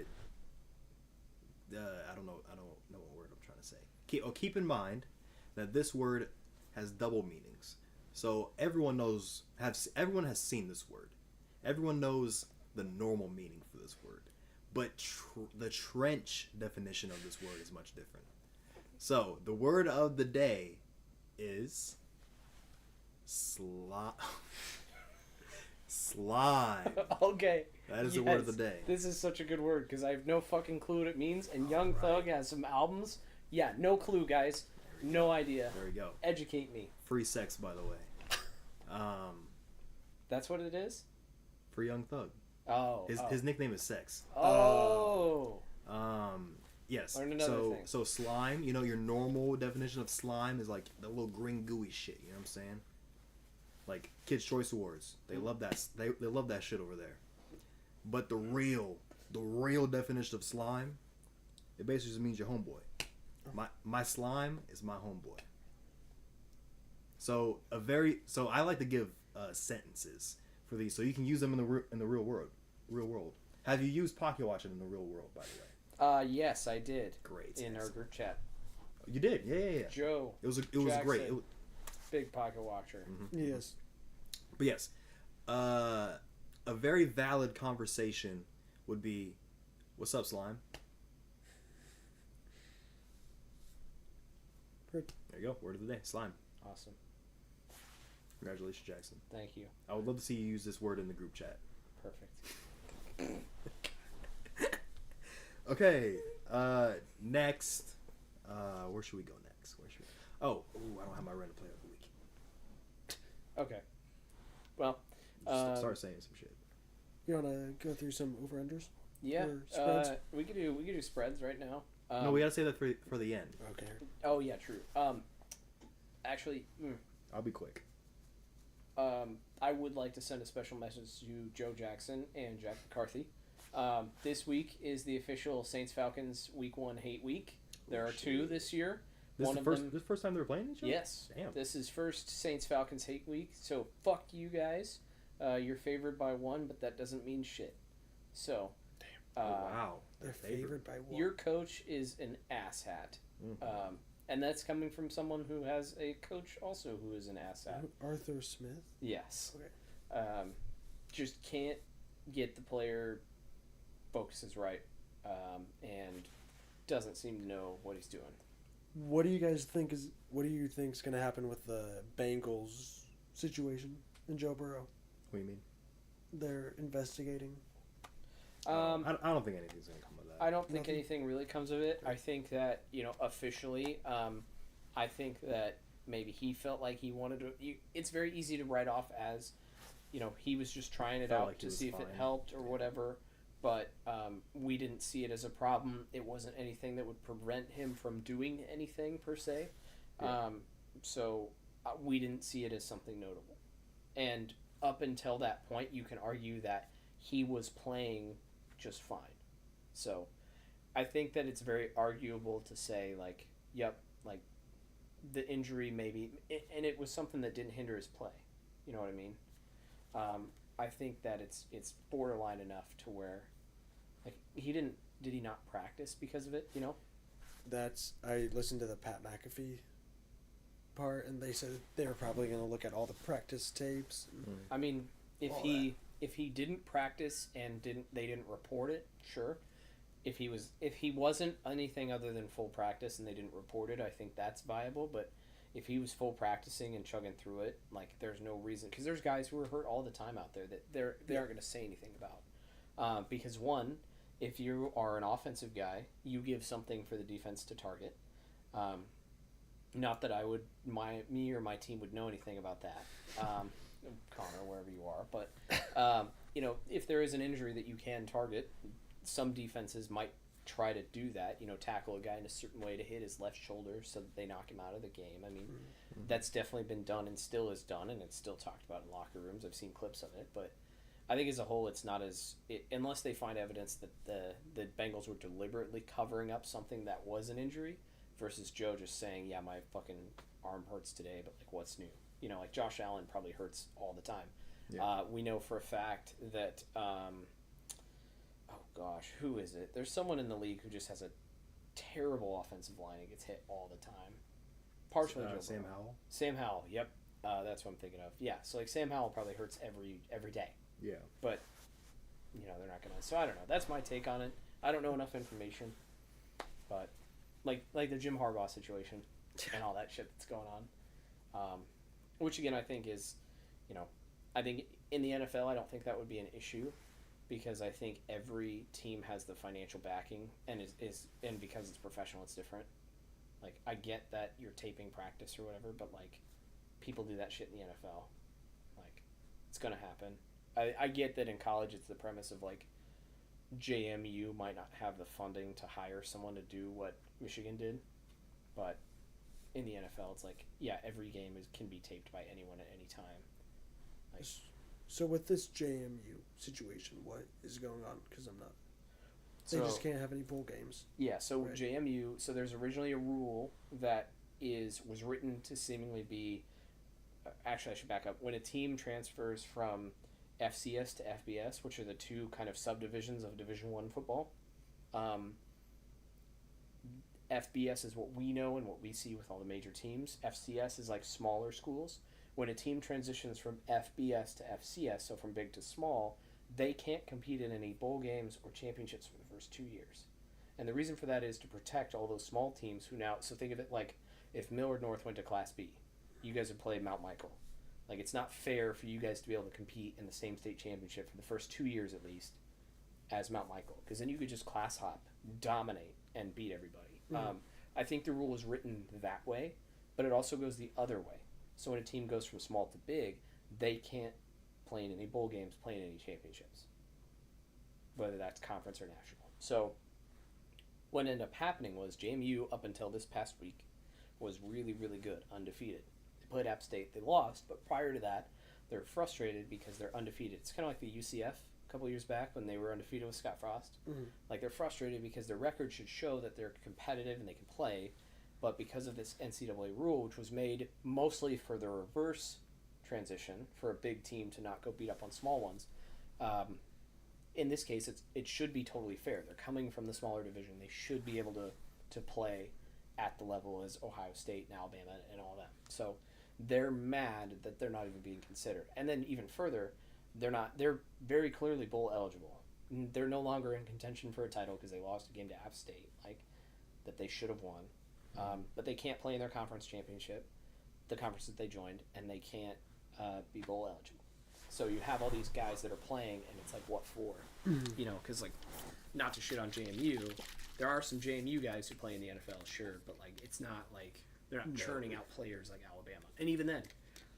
don't know what word I'm trying to say. Keep in mind that this word has double meanings. So everyone has seen this word. Everyone knows the normal meaning for this word, but the trench definition of this word is much different. So the word of the day is slime. Okay. That is the word of the Yes. day. This is such a good word because I have no fucking clue what it means. And Young Thug has some albums. Yeah, no clue, guys. No idea. There we go. Educate me. Free sex, by the way. That's what it is? For Young Thug. Oh. His nickname is Sex. Oh. Yes. Learned another thing. So slime, your normal definition of slime is like the little green gooey shit, you know what I'm saying? Like Kids Choice Awards. They love that they love that shit over there. But the real definition of slime, it basically just means your homeboy. My slime is my homeboy. So I like to give sentences for these so you can use them in the real world. Have you used Pocket Watch in the real world, by the way? Yes, I did. Great. In our group chat. You did, yeah. Joe, It was Jackson. great. big pocket watcher. Yes. But yes, a very valid conversation would be, "What's up, slime?" Good. There you go. Word of the day, slime. Awesome. Congratulations, Jackson. Thank you. I would love to see you use this word in the group chat. Perfect. Okay. Next. Where should we go next? I don't have my random player of the week. Okay. Well, Start saying some shit. You want to go through some over-unders? yeah. Or spreads? We could do spreads right now. No, we gotta say that for the end. Okay. Oh yeah, true. Actually, I'll be quick. I would like to send a special message to Joe Jackson and Jack McCarthy. This week is the official Saints Falcons Week 1 hate week. There are two this year. This One is of the first. them- This first time they were playing each other. Yes. Damn. This is first Saints Falcons hate week. So fuck you guys. You're favored by one, but that doesn't mean shit. So. Oh, wow. They're favored by one. Your coach is an asshat. Mhm. And that's coming from someone who has a coach also who is an asshat. Arthur Smith. Yes. Okay. Just can't get the player focuses right, and doesn't seem to know what he's doing. What do you guys think is? What do you think's going to happen with the Bengals situation and Joe Burrow? What do you mean? They're investigating. I don't think anything's gonna come of that. I don't think Nothing? anything really comes of it. I think that, officially, I think that maybe he felt like he wanted to. It's very easy to write off as he was just trying it Felt out like he to was see if it fine. helped or whatever. But we didn't see it as a problem. It wasn't anything that would prevent him from doing anything per se. Yeah. So we didn't see it as something notable. And up until that point, you can argue that he was playing just fine. So I think that it's very arguable to say, like, yep, like, the injury maybe, and it was something that didn't hinder his play. You know what I mean? I think that it's borderline enough to where, like, did he not practice because of it? I listened to the Pat McAfee part, and they said they were probably going to look at all the practice tapes. I mean, if All if he didn't practice and they didn't report it, sure. If he wasn't anything other than full practice and they didn't report it, I think that's viable. But if he was full practicing and chugging through it, like, there's no reason, because there's guys who are hurt all the time out there that they aren't going to say anything about. Because one, if you are an offensive guy, you give something for the defense to target. Not that me or my team would know anything about that, Connor, wherever you are. But if there is an injury that you can target, some defenses might try to do that. Tackle a guy in a certain way to hit his left shoulder so that they knock him out of the game. I mean, that's definitely been done and still is done, and it's still talked about in locker rooms. I've seen clips of it, but I think as a whole, it's not unless they find evidence that the Bengals were deliberately covering up something that was an injury, versus Joe just saying, "Yeah, my fucking arm hurts today, but, like, what's new?" Like, Josh Allen probably hurts all the time. Yeah. We know for a fact that oh gosh, who is it? There's someone in the league who just has a terrible offensive line and gets hit all the time. Partially Joe Sam Burrow. Howell. Sam Howell, yep. That's what I'm thinking of. Yeah, so, like, Sam Howell probably hurts every day. Yeah. But, they're not going to. So I don't know. That's my take on it. I don't know enough information. But, like the Jim Harbaugh situation and all that shit that's going on. Which, again, I think is, I think in the NFL, I don't think that would be an issue, because I think every team has the financial backing, and and because it's professional, it's different. Like, I get that you're taping practice or whatever, but, like, people do that shit in the NFL. Like, it's going to happen. I get that in college it's the premise of, like, JMU might not have the funding to hire someone to do what Michigan did, but in the NFL it's like, yeah, every game can be taped by anyone at any time. Like, So with this JMU situation, what is going on? Because I'm not. They just can't have any bowl games. Yeah, so Right. JMU. So there's originally a rule that was written to seemingly be. Actually, I should back up. When a team transfers from FCS to FBS, which are the two kind of subdivisions of Division I football, FBS is what we know and what we see with all the major teams. FCS is like smaller schools. When a team transitions from FBS to FCS, so from big to small, they can't compete in any bowl games or championships for the first 2 years. And the reason for that is to protect all those small teams who now, so think of it like if Millard North went to Class B, you guys would play Mount Michael. Like, it's not fair for you guys to be able to compete in the same state championship for the first 2 years at least as Mount Michael, because then you could just class hop, dominate, and beat everybody. Mhm. I think the rule is written that way, but it also goes the other way. So when a team goes from small to big, they can't play in any bowl games, play in any championships, whether that's conference or national. So what ended up happening was JMU, up until this past week, was really, really good, undefeated. They played App State, they lost, but prior to that, they're frustrated because they're undefeated. It's kind of like the UCF a couple years back when they were undefeated with Scott Frost. Mhm. Like, they're frustrated because their record should show that they're competitive and they can play, but because of this NCAA rule, which was made mostly for the reverse transition, for a big team to not go beat up on small ones, in this case, it should be totally fair. They're coming from the smaller division. They should be able to play at the level as Ohio State and Alabama and all that. So they're mad that they're not even being considered. And then even further, they're very clearly bowl eligible. They're no longer in contention for a title because they lost a game to App State, like, that they should have won. But they can't play in their conference championship, the conference that they joined, and they can't be bowl eligible. So you have all these guys that are playing, and it's like, what for? Because, like, not to shit on JMU, there are some JMU guys who play in the NFL, sure, but, like, it's not like they're not churning out players like Alabama. And even then,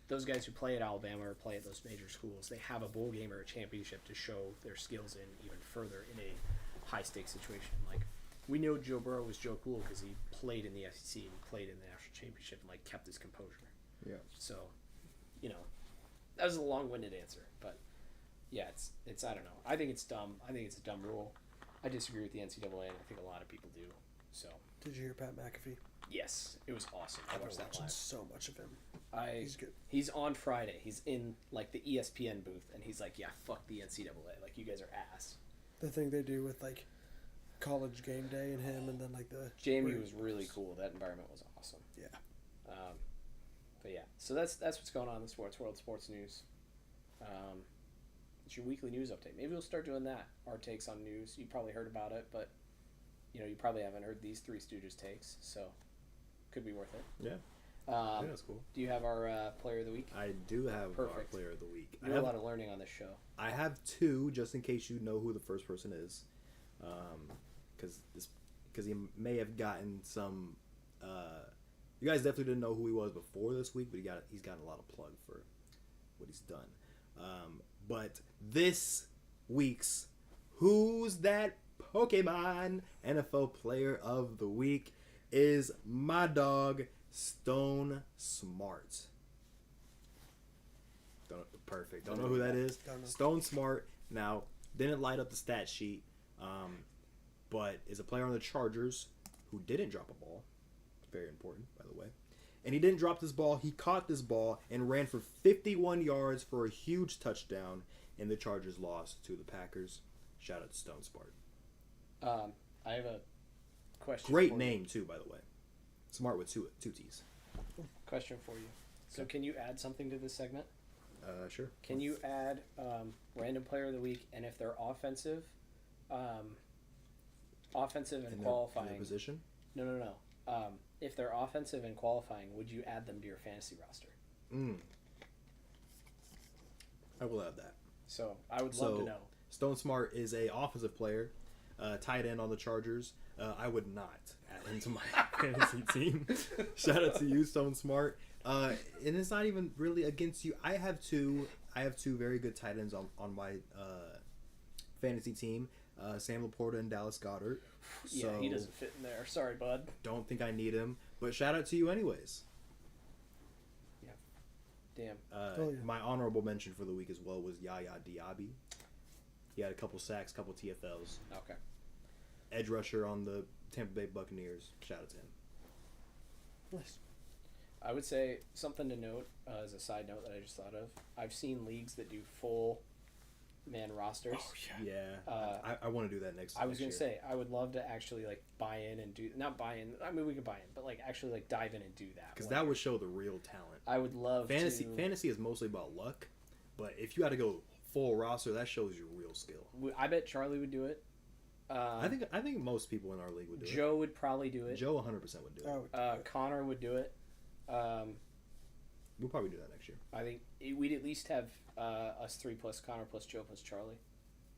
those guys who play at Alabama or play at those major schools, they have a bowl game or a championship to show their skills in even further in a high stakes situation. Like, we know Joe Burrow was Joe Cool because he played in the SEC and he played in the national championship and like kept his composure. Yeah. So, you know, that was a long-winded answer, but yeah, it's I don't know. I think it's dumb. I think it's a dumb rule. I disagree with the NCAA, and I think a lot of people do. So, Did you hear Pat McAfee? yes, it was awesome. I I've been watched that watching live. so much of him. He's He's good. He's on Friday. He's in like the ESPN booth, and he's like, "Yeah, fuck the NCAA. Like, you guys are ass." The thing they do with like college game day and him, and then like the Jamie was really cool. That environment was awesome. Yeah. But yeah, so that's what's going on in the sports world, sports news. It's your weekly news update. Maybe we'll start doing that. Our takes on news. You probably heard about it, but you know you probably haven't heard these three Stooges takes, so could be worth it. Yeah. Um, That's cool. Do you have our player of the week? I do have our Perfect. player of the week. You do a lot of learning on this show. I have two, just in case you know who the first person is, because he may have gotten some. You guys definitely didn't know who he was before this week, but he's gotten a lot of plug for what he's done. But this week's Who's That Pokemon NFL Player of the Week is my dog Stone Smart. Perfect. Don't know who that is. Don't know. Stone Smart. Now, didn't light up the stat sheet, but is a player on the Chargers who didn't drop a ball. Very important, by the way. And he didn't drop this ball. He caught this ball and ran for 51 yards for a huge touchdown, and the Chargers lost to the Packers. Shout out to Stone Smart. I have a question. Great for you. name, too, by the way. Smart with two T's. Question for you. So, can you add something to this segment? Sure. Can you add random player of the week, and if they're offensive and In their qualifying? position? No. If they're offensive and qualifying, would you add them to your fantasy roster? I will add that. So I would love to know. Stone Smart is a offensive player, tight end on the Chargers. I would not add him to my fantasy team. Shout out to you, Stone Smart. And it's not even really against you. I have two very good tight ends on my fantasy team. Sam Laporta and Dallas Goedert. Yeah, he doesn't fit in there. Sorry, bud. Don't think I need him, but shout out to you anyways. Damn. Oh, yeah. My honorable mention for the week as well was Yaya Diaby. He had a couple sacks, couple TFLs. Okay. Edge rusher on the Tampa Bay Buccaneers. Shout out to him. Nice. I would say something to note as a side note that I just thought of. I've seen leagues that do full man rosters. Oh Yeah, I want to do that next. I was next gonna year. say I would love to actually like buy in and do not buy in. I mean we can buy in, but like actually like dive in and do that Because one that year. would show the real talent. I would love Fantasy to. fantasy is mostly about luck, but if you had to go full roster, that shows your real skill. I bet Charlie would do it. I think most people in our league would do Joe would probably do it. it. Joe 100% would do it. Oh, Connor would do it. We'll probably do that next year. I think we'd at least have us three plus Connor plus Joe plus Charlie.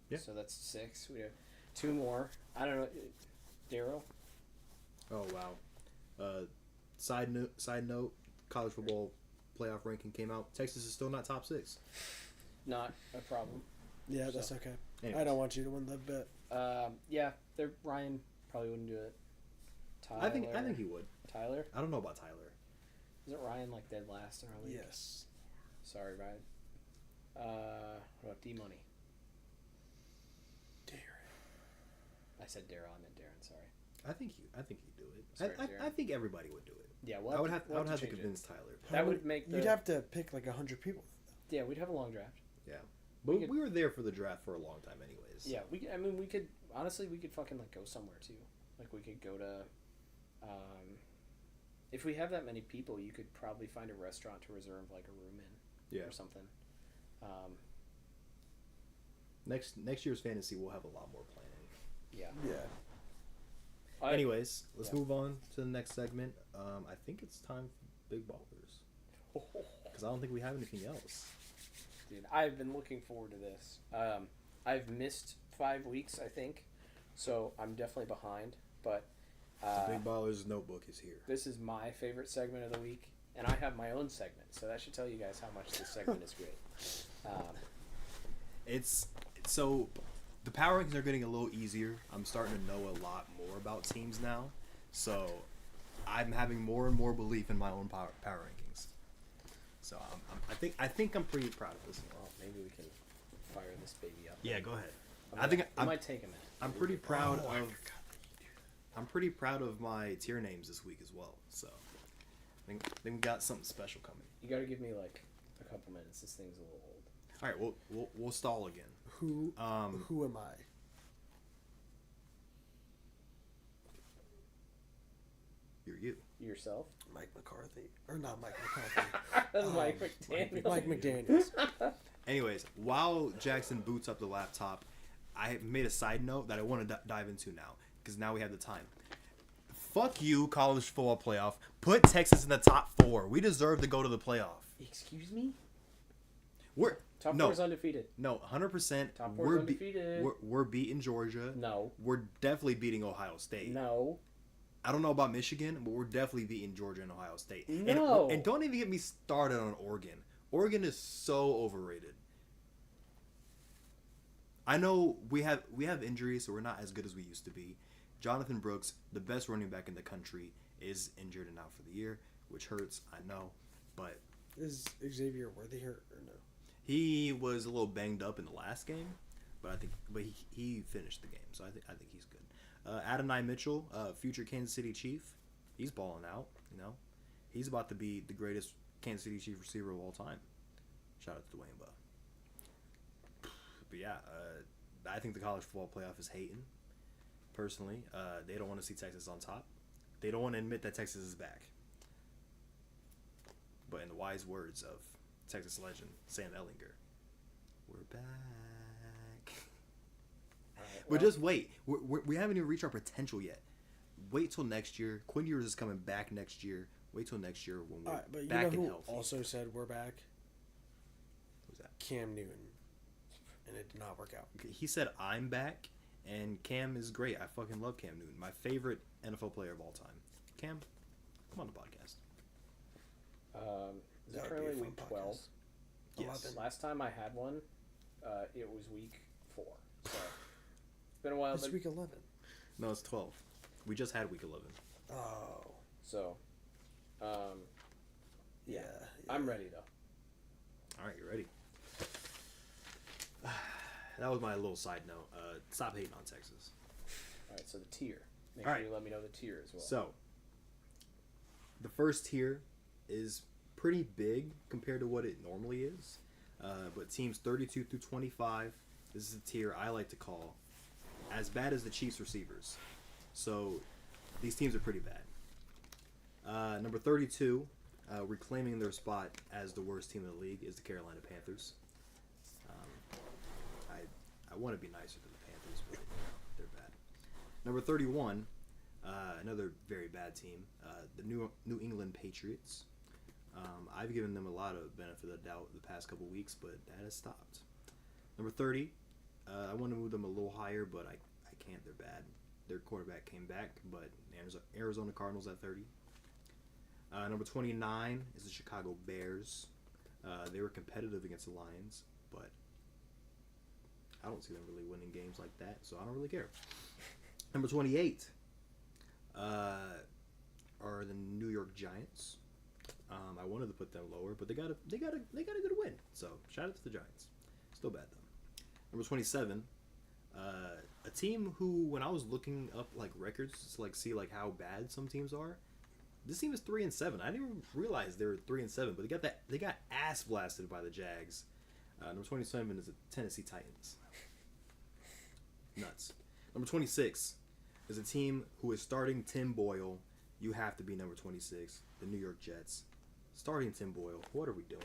Yeah. So that's 6. We have 2 more. I don't know. Daryl. Oh wow. Side note, college football playoff ranking came out. Texas is still not top 6. Not a problem. yeah, that's okay. Anyways. I don't want you to win the bet. Yeah. Ryan probably wouldn't do it. Tyler. I think he would. Tyler. I don't know about Tyler. Isn't Ryan like dead last in our league? Yes. Sorry, Ryan. What about D Money? I said Daryl. I meant Darren. Sorry. I think he'd do it. Sorry, Darren. I think everybody would do it. Yeah. I would have we'll to change it. convince Tyler. That would make the. You'd have to pick like 100 people. Yeah, we'd have a long draft. Yeah, but could- we were there for the draft for a long time, anyways. Yeah, I mean, we could honestly, we could fucking like go somewhere too. Like we could go to, if we have that many people, you could probably find a restaurant to reserve like a room in, Yeah. or something. Next year's fantasy, we'll have a lot more planning. Yeah. Yeah. Anyways, let's yeah. move on to the next segment. I think it's time for Big Ballers because I don't think we have anything else. Dude, I've been looking forward to this. I've missed 5 weeks, I think, so I'm definitely behind. But The Big Ballers notebook is here. this is my favorite segment of the week. and I have my own segment, so that should tell you guys how much this segment is great. It's so the power rankings are getting a little easier. I'm starting to know a lot more about teams now, so I'm having more and more belief in my own power rankings. So I think I'm pretty proud of this. Well, maybe we can fire this baby up. Yeah, go ahead. It might take a minute. I'm pretty proud of. I'm pretty proud of my tier names this week as well. So I think we got something special coming. You got to give me like a couple minutes. This thing's a little old. All right, we'll stall again. Who am I? You're you. Yourself? Mike McCarthy. Or not Mike McCarthy. That's Mike McDaniel. Mike McDaniels. Anyways, while Jackson boots up the laptop, I made a side note that I want to dive into now because now we have the time. Fuck you, college football playoff. Put Texas in the top 4. We deserve to go to the playoff. Excuse me? Top 4 is undefeated. No, 100%. Top 4 is undefeated. We're beating Georgia. No. We're definitely beating Ohio State. No. I don't know about Michigan, but we're definitely beating Georgia and Ohio State. No. And don't even get me started on Oregon. Oregon is so overrated. I know we have injuries, so we're not as good as we used to be. Jonathan Brooks, the best running back in the country, is injured and out for the year, which hurts, I know. But Is Xavier Worthy hurt or no? he was a little banged up in the last game, but he finished the game, so I think he's good. Adonai Mitchell, future Kansas City Chief, he's balling out. You know, he's about to be the greatest Kansas City Chief receiver of all time. Shout out to Dwayne Buck. But yeah, I think the college football playoff is hating. Personally, they don't want to see Texas on top. They don't want to admit that Texas is back. But in the wise words of Texas legend Sam Ehlinger, we're back. But just wait. We haven't even reached our potential yet. Wait till next year. Quinn Ewers is coming back next year. Wait till next year when we're But back you know and who healthy. also said we're back? Who's that? Cam Newton. And it did not work out. He said I'm back, and Cam is great. I fucking love Cam Newton. My favorite NFL player of all time. Cam, come on the podcast. Is That it would be a currently fun week 12? podcast. Yes. 11. Last time I had one, it was week 4. So it's been a while. It's But, week 11. No, it's 12. We just had week 11. Oh. so, Yeah. I'm ready though. All right, you ready? That was my little side note. Stop hating on Texas. All right. So the tier. Make All sure right. you let me know the tier as well. So, the first tier is pretty big compared to what it normally is. But teams 32 through 25, this is a tier I like to call as bad as the Chiefs receivers. So, these teams are pretty bad. Number 32, reclaiming their spot as the worst team in the league, is the Carolina Panthers. I want to be nicer to the Panthers, but they're bad. Number 31, another very bad team, the New England Patriots. I've given them a lot of benefit of the doubt the past couple weeks, but that has stopped. Number 30, I want to move them a little higher, but I can't. They're bad. Their quarterback came back, but Arizona Cardinals at 30. Number 29 is the Chicago Bears. They were competitive against the Lions, but I don't see them really winning games like that, so I don't really care. Number 28 are the New York Giants. I wanted to put them lower, but they got a good win. So shout out to the Giants. Still bad though. Number 27, a team who, when I was looking up like records to like see like how bad some teams are, this team is 3-7. I didn't even realize they were 3-7, but they got ass blasted by the Jags. Number 27 is the Tennessee Titans. Nuts. Number 26 is a team who is starting Tim Boyle. You have to be number 26. The New York Jets. Starting Tim Boyle. What are we doing?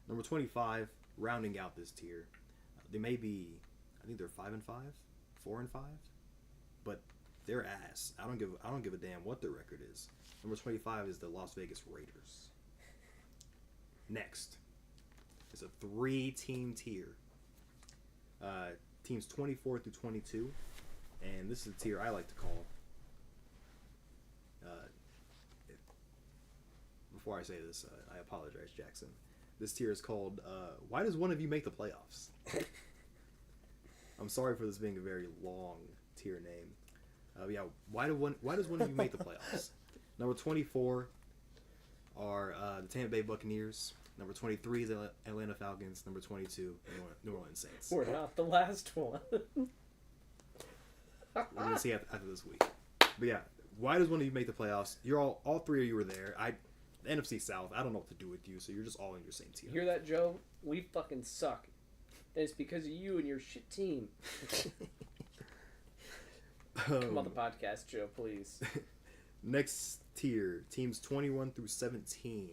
Number 25, rounding out this tier. They may be, I think they're 5-5, 4-5, but they're ass. I don't give a damn what their record is. Number 25 is the Las Vegas Raiders. Next is a 3-team tier. Teams 24 through 22, and this is a tier I like to call before I say this, I apologize, Jackson. This tier is called "Why Does One of You Make the Playoffs?" I'm sorry for this being a very long tier name. Yeah, why does one of you make the playoffs? Number 24 are the Tampa Bay Buccaneers. Number 23 is the Atlanta Falcons. Number 22, New Orleans Saints. We're not the last one. We're gonna see after this week. But yeah, why does one of you make the playoffs? You're all three of you were there. The NFC South. I don't know what to do with you, so you're just all in your same tier. Hear that, Joe? We fucking suck. And it's because of you and your shit team. Come on the podcast, Joe, please. Next tier, teams 21 through 17.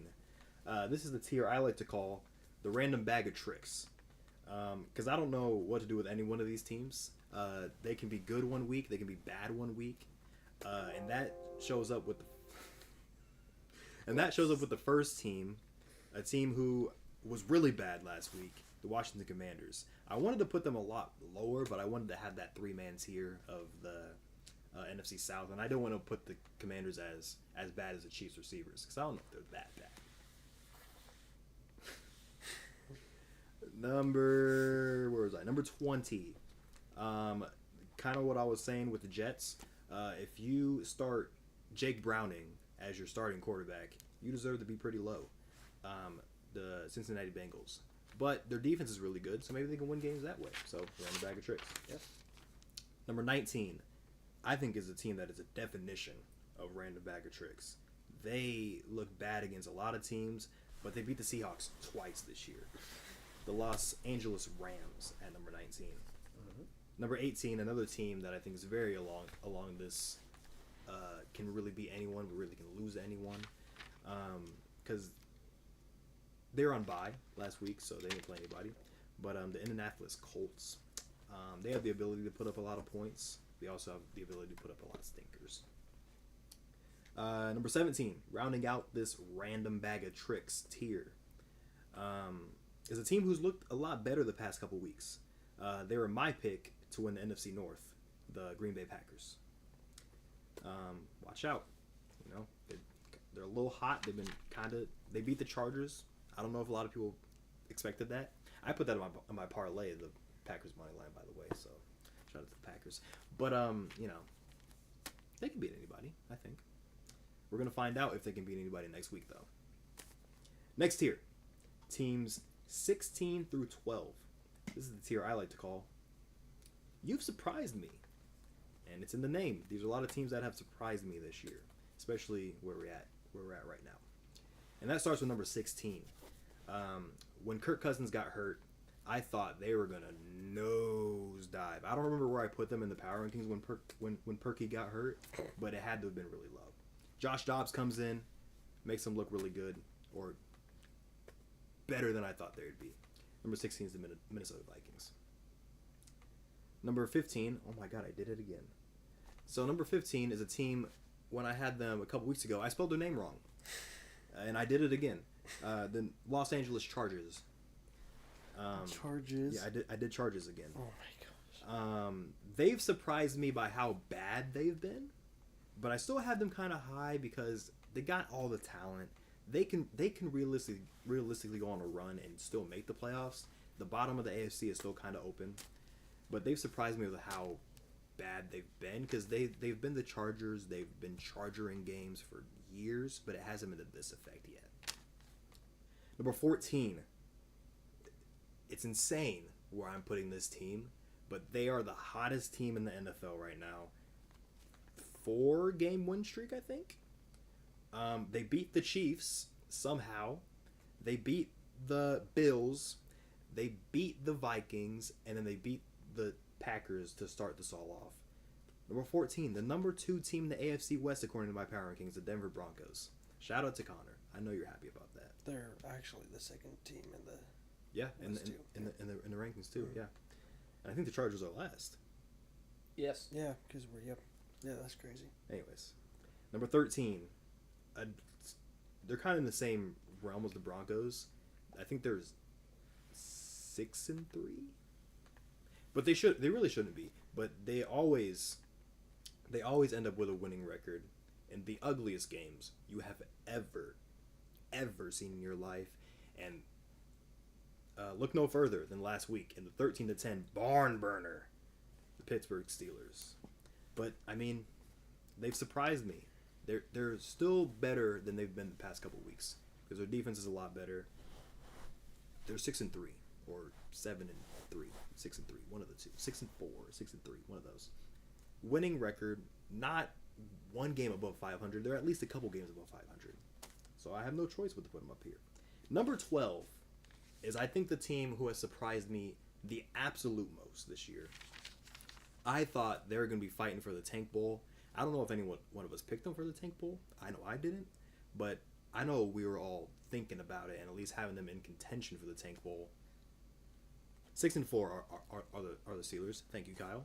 This is the tier I like to call the random bag of tricks. Because I don't know what to do with any one of these teams. They can be good one week, they can be bad one week. And that shows up with the first team, a team who was really bad last week, the Washington Commanders. I wanted to put them a lot lower, but I wanted to have that three-man tier of the NFC South, and I don't want to put the Commanders as bad as the Chiefs receivers, because I don't know if they're that bad. Number 20. Kind of what I was saying with the Jets. If you start Jake Browning as your starting quarterback, you deserve to be pretty low. The Cincinnati Bengals. But their defense is really good, so maybe they can win games that way. So, random bag of tricks. Yep. Number 19, I think, is a team that is a definition of random bag of tricks. They look bad against a lot of teams, but they beat the Seahawks twice this year. The Los Angeles Rams at number 19. Mm-hmm. Number 18, another team that I think is very along this, can really beat anyone, but really can lose anyone. Because they were on bye last week, so they didn't play anybody. But the Indianapolis Colts, they have the ability to put up a lot of points. They also have the ability to put up a lot of stinkers. Number 17, rounding out this random bag of tricks tier, is a team who's looked a lot better the past couple weeks. They were my pick to win the NFC North, the Green Bay Packers. Watch out. You know, they're a little hot. They beat the Chargers. I don't know if a lot of people expected that. I put that in my parlay, the Packers money line, by the way. So shout out to the Packers. But you know, they can beat anybody. I think we're gonna find out if they can beat anybody next week, though. Next tier, teams 16 through 12. This is the tier I like to call "You've Surprised Me," and it's in the name. These are a lot of teams that have surprised me this year, especially where we're at right now. And that starts with number 16. When Kirk Cousins got hurt, I thought they were gonna nosedive. I don't remember where I put them in the power rankings when Perky got hurt, but it had to have been really low. Josh Dobbs comes in, makes them look really good, or better than I thought they would be. Number 16 is the Minnesota Vikings. Number 15, oh my god, I did it again. So number 15 is a team, when I had them a couple weeks ago, I spelled their name wrong. And I did it again. The Los Angeles Chargers. Charges. Yeah, I did Chargers again. Oh my gosh. They've surprised me by how bad they've been, but I still have them kind of high because they got all the talent. They can realistically go on a run and still make the playoffs. The bottom of the AFC is still kind of open, but they've surprised me with how bad they've been because they've been the Chargers. They've been chargering games for years, but it hasn't been to this effect yet. Number 14. It's insane where I'm putting this team, but they are the hottest team in the NFL right now. 4-game win streak, I think. They beat the Chiefs somehow. They beat the Bills. They beat the Vikings, and then they beat the Packers to start this all off. Number 14, the number 2 team in the AFC West, according to my power rankings, the Denver Broncos. Shout out to Connor. I know you're happy about that. They're actually the second team in the in the rankings too. Yeah, and I think the Chargers are last. Yes. Yeah, because yeah, that's crazy. Anyways, number 13, they're kind of in the same realm as the Broncos. I think there's 6-3, but they really shouldn't be. But they always end up with a winning record in the ugliest games you have ever seen in your life. And look no further than last week in the 13-10 barn burner, the Pittsburgh Steelers. But I mean, they've surprised me. They're still better than they've been the past couple weeks because their defense is a lot better. They're 6-3 or 7-3, 6-3, one of the two. 6-4, 6-3, one of those. Winning record, not one game above 500. They're at least a couple games above 500. So I have no choice but to put them up here. Number 12 is, I think, the team who has surprised me the absolute most this year. I thought they were going to be fighting for the Tank Bowl. I don't know if one of us picked them for the Tank Bowl. I know I didn't. But I know we were all thinking about it and at least having them in contention for the Tank Bowl. 6-4 are the Steelers. Thank you, Kyle.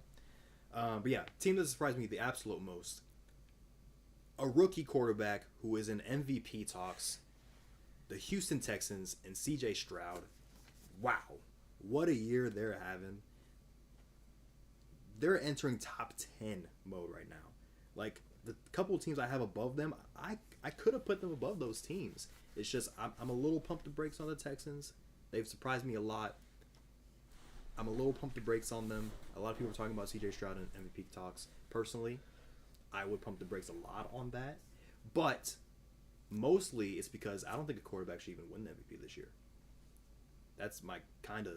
But yeah, team that surprised me the absolute most. A rookie quarterback who is in MVP talks. The Houston Texans and C.J. Stroud. Wow. What a year they're having. They're entering top 10 mode right now. Like, the couple of teams I have above them, I could have put them above those teams. It's just, I'm a little pumped the brakes on the Texans. They've surprised me a lot. I'm a little pumped the brakes on them. A lot of people are talking about C.J. Stroud in MVP talks. Personally, I would pump the brakes a lot on that. But mostly it's because I don't think a quarterback should even win the MVP this year. That's my kind of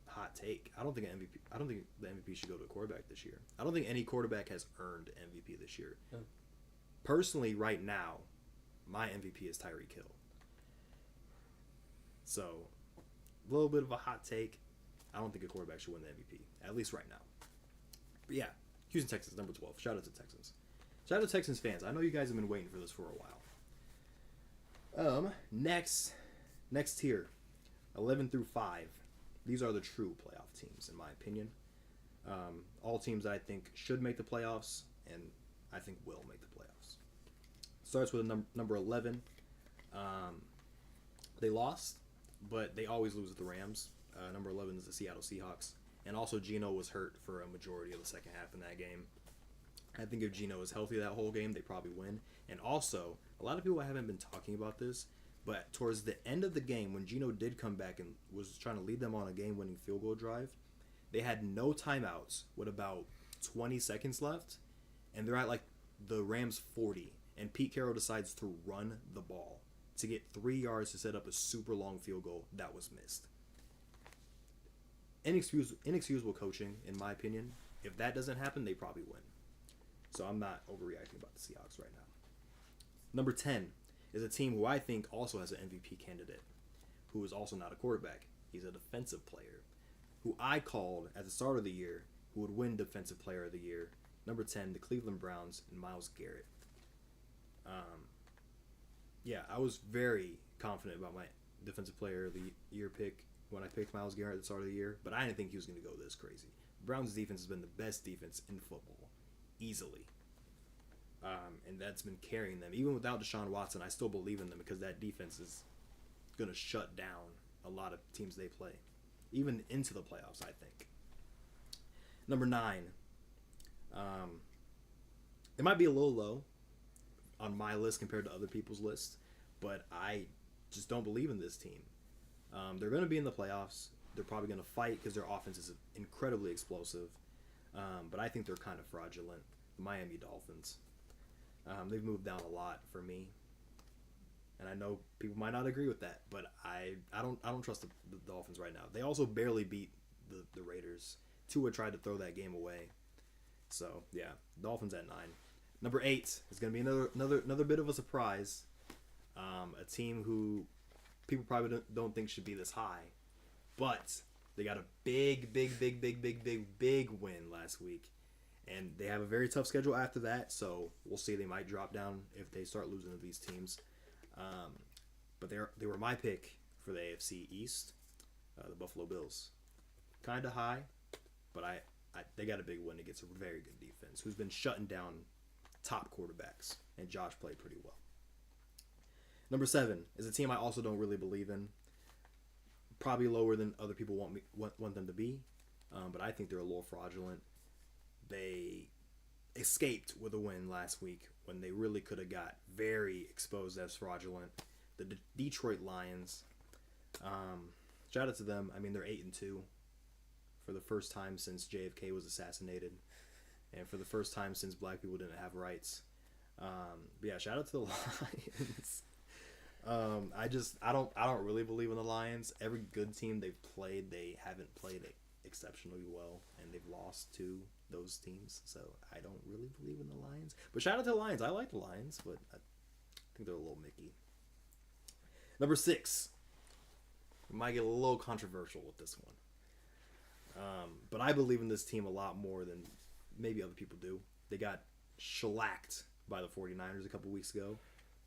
hot take. I don't think the MVP should go to a quarterback this year. I don't think any quarterback has earned MVP this year. Yeah. Personally, right now, my MVP is Tyreek Hill. So, a little bit of a hot take. I don't think a quarterback should win the MVP, at least right now. But yeah, Houston Texans, number 12. Shout out to Texans. Shout out to Texans fans. I know you guys have been waiting for this for a while. Next tier, 11 through 5. These are the true playoff teams, in my opinion. All teams that I think should make the playoffs, and I think will make the playoffs. Starts with number 11. They lost, but they always lose at the Rams. Number 11 is the Seattle Seahawks. And also Geno was hurt for a majority of the second half in that game. I think if Geno was healthy that whole game, they probably win. And also, a lot of people haven't been talking about this, but towards the end of the game, when Geno did come back and was trying to lead them on a game-winning field goal drive, they had no timeouts with about 20 seconds left, and they're at like the Rams 40, and Pete Carroll decides to run the ball to get 3 yards to set up a super long field goal that was missed. Inexcusable coaching, in my opinion. If that doesn't happen, they probably win. So I'm not overreacting about the Seahawks right now. Number 10 is a team who I think also has an MVP candidate, who is also not a quarterback. He's a defensive player, who I called at the start of the year, who would win Defensive Player of the Year. Number 10, the Cleveland Browns, and Myles Garrett. Yeah, I was very confident about my Defensive Player of the Year pick when I picked Myles Garrett at the start of the year, but I didn't think he was going to go this crazy. Browns' defense has been the best defense in football, easily. And that's been carrying them. Even without Deshaun Watson, I still believe in them because that defense is going to shut down a lot of teams they play, even into the playoffs, I think. Number 9. It might be a little low on my list compared to other people's lists, but I just don't believe in this team. They're going to be in the playoffs. They're probably going to fight because their offense is incredibly explosive. But I think they're kind of fraudulent. The Miami Dolphins. They've moved down a lot for me. And I know people might not agree with that, but I don't trust the Dolphins right now. They also barely beat the Raiders. Tua tried to throw that game away. So, yeah, Dolphins at 9. Number 8 is going to be another bit of a surprise. A team who people probably don't think should be this high. But they got a big win last week. And they have a very tough schedule after that, so we'll see. They might drop down if they start losing to these teams. But they were my pick for the AFC East, the Buffalo Bills. Kind of high, but they got a big win against a very good defense who's been shutting down top quarterbacks, and Josh played pretty well. Number 7 is a team I also don't really believe in. Probably lower than other people want them to be, but I think they're a little fraudulent. They escaped with a win last week when they really could have got very exposed as fraudulent. the Detroit Lions. Shout out to them. I mean, they're 8-2 for the first time since JFK was assassinated, and for the first time since black people didn't have rights. But yeah, shout out to the Lions. I don't really believe in the Lions. Every good team they've played, they haven't played it exceptionally well, and they've lost to those teams. So I don't really believe in the Lions. But shout out to the Lions. I like the Lions, but I think they're a little Mickey. Number 6. We might get a little controversial with this one. But I believe in this team a lot more than maybe other people do. They got shellacked by the 49ers a couple weeks ago,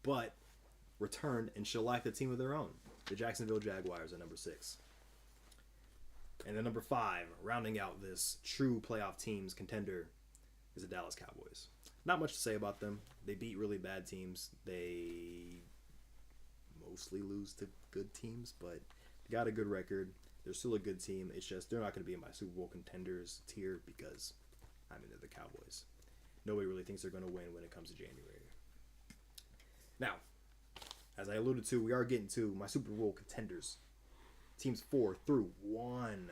but returned and shellacked a team of their own, the Jacksonville Jaguars at number 6. And then number 5, rounding out this true playoff team's contender, is the Dallas Cowboys. Not much to say about them. They beat really bad teams. They mostly lose to good teams, but they got a good record. They're still a good team. It's just they're not going to be in my Super Bowl contenders tier because, I mean, they're the Cowboys. Nobody really thinks they're going to win when it comes to January. Now, as I alluded to, we are getting to my Super Bowl contenders. Teams 4 through 1.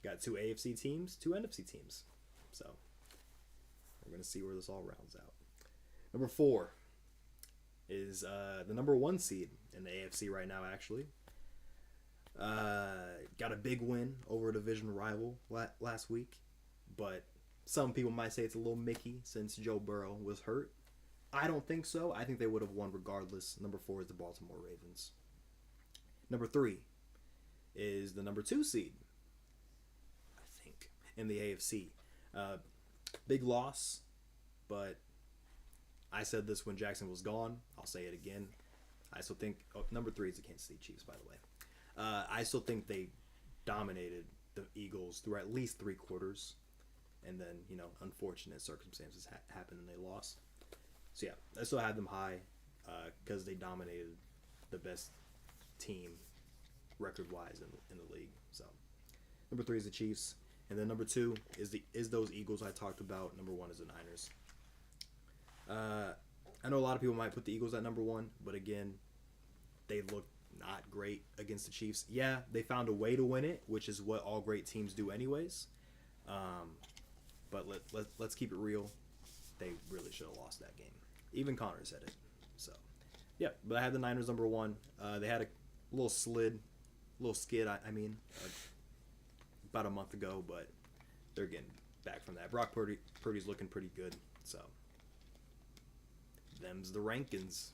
Got 2 AFC teams, 2 NFC teams. So, we're going to see where this all rounds out. Number 4 is the number 1 seed in the AFC right now, actually. Got a big win over a division rival last week, but some people might say it's a little Mickey since Joe Burrow was hurt. I don't think so. I think they would have won regardless. Number 4 is the Baltimore Ravens. Number 3 is the number 2 seed, I think, in the AFC. Big loss, but I said this when Jackson was gone. I'll say it again. I still think number 3 is the Kansas City Chiefs, by the way. I still think they dominated the Eagles through at least 3 quarters, and then unfortunate circumstances happened and they lost. So yeah, I still had them high because they dominated the best team record-wise in the league. So number 3 is the Chiefs, and then number 2 is those Eagles I talked about. Number 1 is the Niners. I know a lot of people might put the Eagles at number 1, but again, they look not great against the Chiefs. Yeah, they found a way to win it, which is what all great teams do anyways. But let's keep it real. They really should have lost that game. Even Connor said it. So, yeah, but I had the Niners number 1. They had a little skid, about a month ago, but they're getting back from that. Brock Purdy's looking pretty good, so them's the rankings.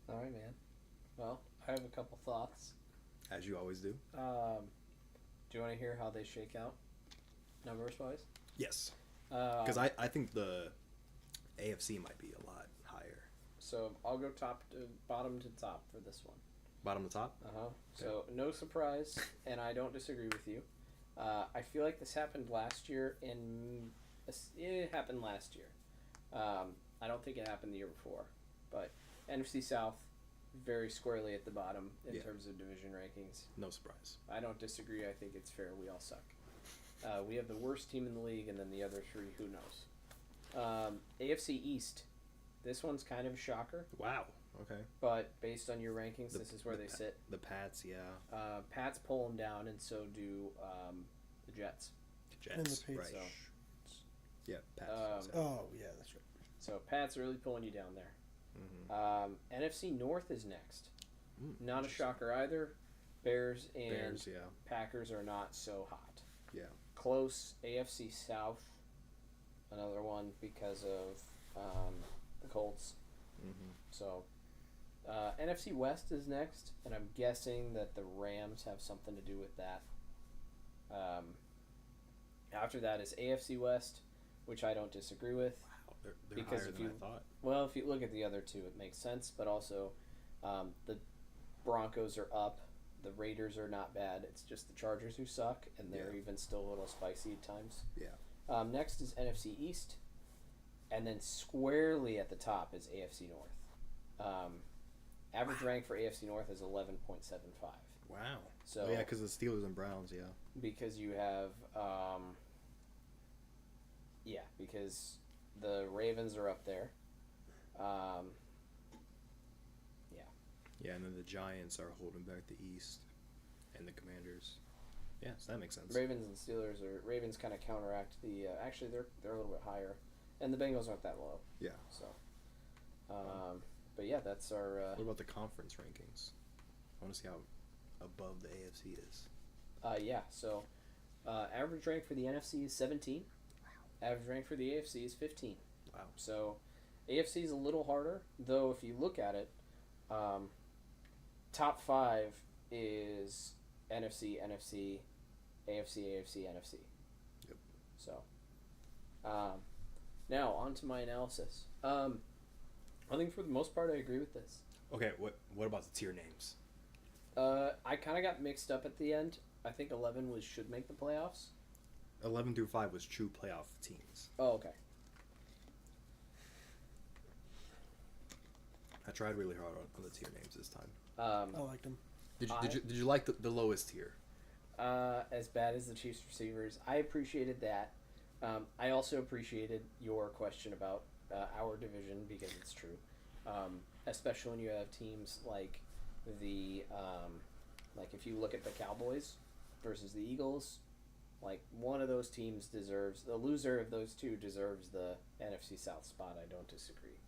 All right, man. Well, I have a couple thoughts. As you always do. Do you want to hear how they shake out, numbers-wise? Yes. Because I think the AFC might be a lot higher. So I'll go bottom to top for this one. Bottom to top? Uh-huh. So no surprise, and I don't disagree with you. I feel like this happened last year, and it happened last year. I don't think it happened the year before. But NFC South, very squarely at the bottom in terms of division rankings. No surprise. I don't disagree. I think it's fair. We all suck. We have the worst team in the league, and then the other 3, who knows? AFC East. This one's kind of a shocker. Wow. Okay. But based on your rankings, this is where they sit. The Pats, yeah. Pats pull them down, and so do the Jets. Jets, And the Patriots. right. So, Yeah, Pats. Oh, yeah, that's right. so Pats are really pulling you down there. Mm-hmm. NFC North is next. Not a shocker either. Bears and Packers are not so hot. Yeah. Close. AFC South, another one because of the Colts. Mm-hmm. So NFC West is next, and I'm guessing that the Rams have something to do with that. After that is AFC West, which I don't disagree with. Wow, they're because higher if than you I thought. Well, if you look at the other 2, it makes sense. But also, the Broncos are up. The Raiders are not bad. It's just the Chargers who suck, and they're even still a little spicy at times. Yeah. Next is NFC East, and then squarely at the top is AFC North. Average rank for AFC North is 11.75. Wow. So yeah, because the Steelers and Browns, yeah. Because you have, because the Ravens are up there. Yeah, and then the Giants are holding back the East, and the Commanders. Yeah, so that makes sense. Ravens and Steelers are Ravens kind of counteract the. Actually, they're a little bit higher, and the Bengals aren't that low. Yeah. So, but yeah, that's our. What about the conference rankings? I want to see how above the AFC is. Yeah. So, average rank for the NFC is 17. Wow. Average rank for the AFC is 15. Wow. So, AFC is a little harder, though. If you look at it, top 5 is NFC, NFC, AFC, AFC, NFC. Yep. So, now on to my analysis. I think for the most part I agree with this. Okay, what about the tier names? I kind of got mixed up at the end. I think 11 should make the playoffs. 11 through 5 was true playoff teams. Oh, okay. I tried really hard on the tier names this time. I liked them. Did you like the lowest tier? As bad as the Chiefs receivers, I appreciated that. I also appreciated your question about our division because it's true, especially when you have teams like like if you look at the Cowboys versus the Eagles, like one of those teams deserves the loser of those two deserves the NFC South spot. I don't disagree.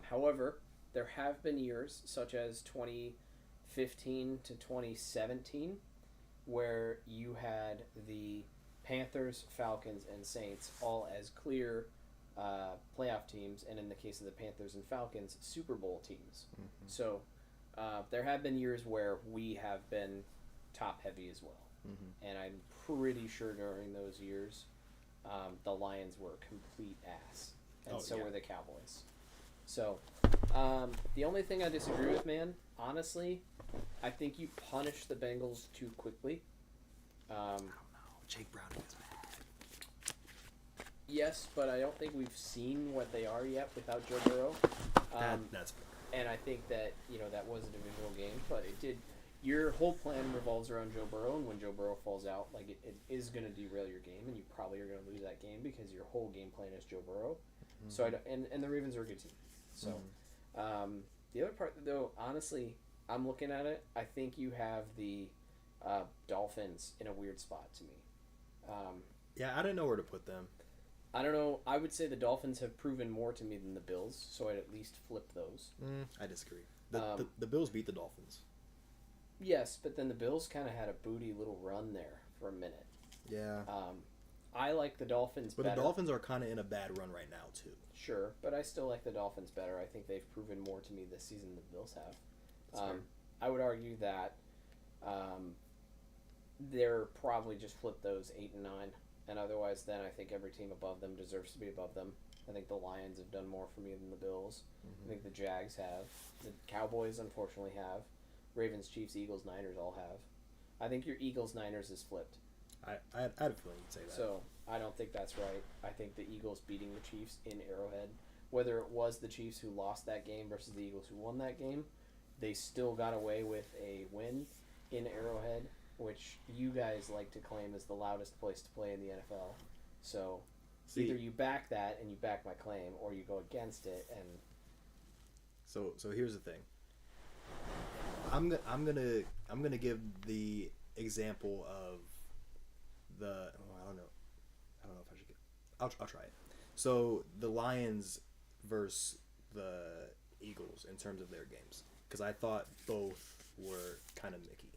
However, there have been years such as 2015 to 2017 where you had the Panthers, Falcons, and Saints all as clear playoff teams, and in the case of the Panthers and Falcons, Super Bowl teams. Mm-hmm. So there have been years where we have been top heavy as well. Mm-hmm. And I'm pretty sure during those years, the Lions were complete ass, and were the Cowboys. So the only thing I disagree with, man, honestly, I think you punish the Bengals too quickly. I don't know. Jake Browning is bad. Yes, but I don't think we've seen what they are yet without Joe Burrow. That's fair. And I think that, that was a divisional game, but it did. Your whole plan revolves around Joe Burrow, and when Joe Burrow falls out, like it is going to derail your game, and you probably are going to lose that game because your whole game plan is Joe Burrow. Mm-hmm. So and the Ravens are a good team. So the other part, though, honestly, I'm looking at it. I think you have the Dolphins in a weird spot to me. Yeah, I didn't know where to put them. I don't know. I would say the Dolphins have proven more to me than the Bills, so I'd at least flip those. I disagree. The Bills beat the Dolphins. Yes, but then the Bills kind of had a booty little run there for a minute. Yeah. I like the Dolphins better. But the Dolphins are kind of in a bad run right now, too. Sure, but I still like the Dolphins better. I think they've proven more to me this season than the Bills have. I would argue that they're probably just flip those 8 and 9. And otherwise, then I think every team above them deserves to be above them. I think the Lions have done more for me than the Bills. Mm-hmm. I think the Jags have. The Cowboys, unfortunately, have. Ravens, Chiefs, Eagles, Niners all have. I think your Eagles, Niners is flipped. I had a feeling you'd say that. So, I don't think that's right. I think the Eagles beating the Chiefs in Arrowhead, whether it was the Chiefs who lost that game versus the Eagles who won that game, they still got away with a win in Arrowhead, which you guys like to claim is the loudest place to play in the NFL. So either you back that and you back my claim, or you go against it. And so here's the thing. I'm gonna give the example of the I don't know if I should get. I'll try it. So the Lions versus the Eagles in terms of their games, because I thought both were kind of Mickey.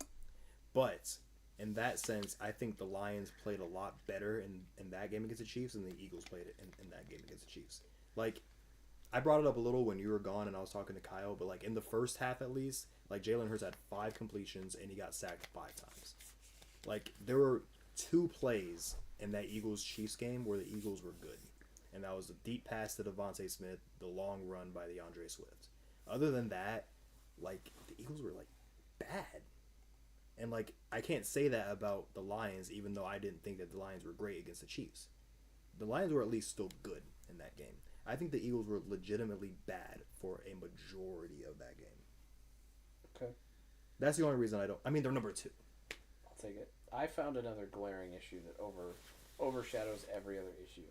But in that sense, I think the Lions played a lot better in that game against the Chiefs than the Eagles played it in that game against the Chiefs. Like, I brought it up a little when you were gone and I was talking to Kyle, but like in the first half at least, like Jalen Hurts had 5 completions and he got sacked 5 times. Like, there were 2 plays in that Eagles-Chiefs game where the Eagles were good. And that was the deep pass to Devontae Smith, the long run by DeAndre Swift. Other than that, like, the Eagles were, like, bad. And, like, I can't say that about the Lions, even though I didn't think that the Lions were great against the Chiefs. The Lions were at least still good in that game. I think the Eagles were legitimately bad for a majority of that game. Okay. That's the only reason I don't... I mean, they're number 2. I'll take it. I found another glaring issue that overshadows every other issue.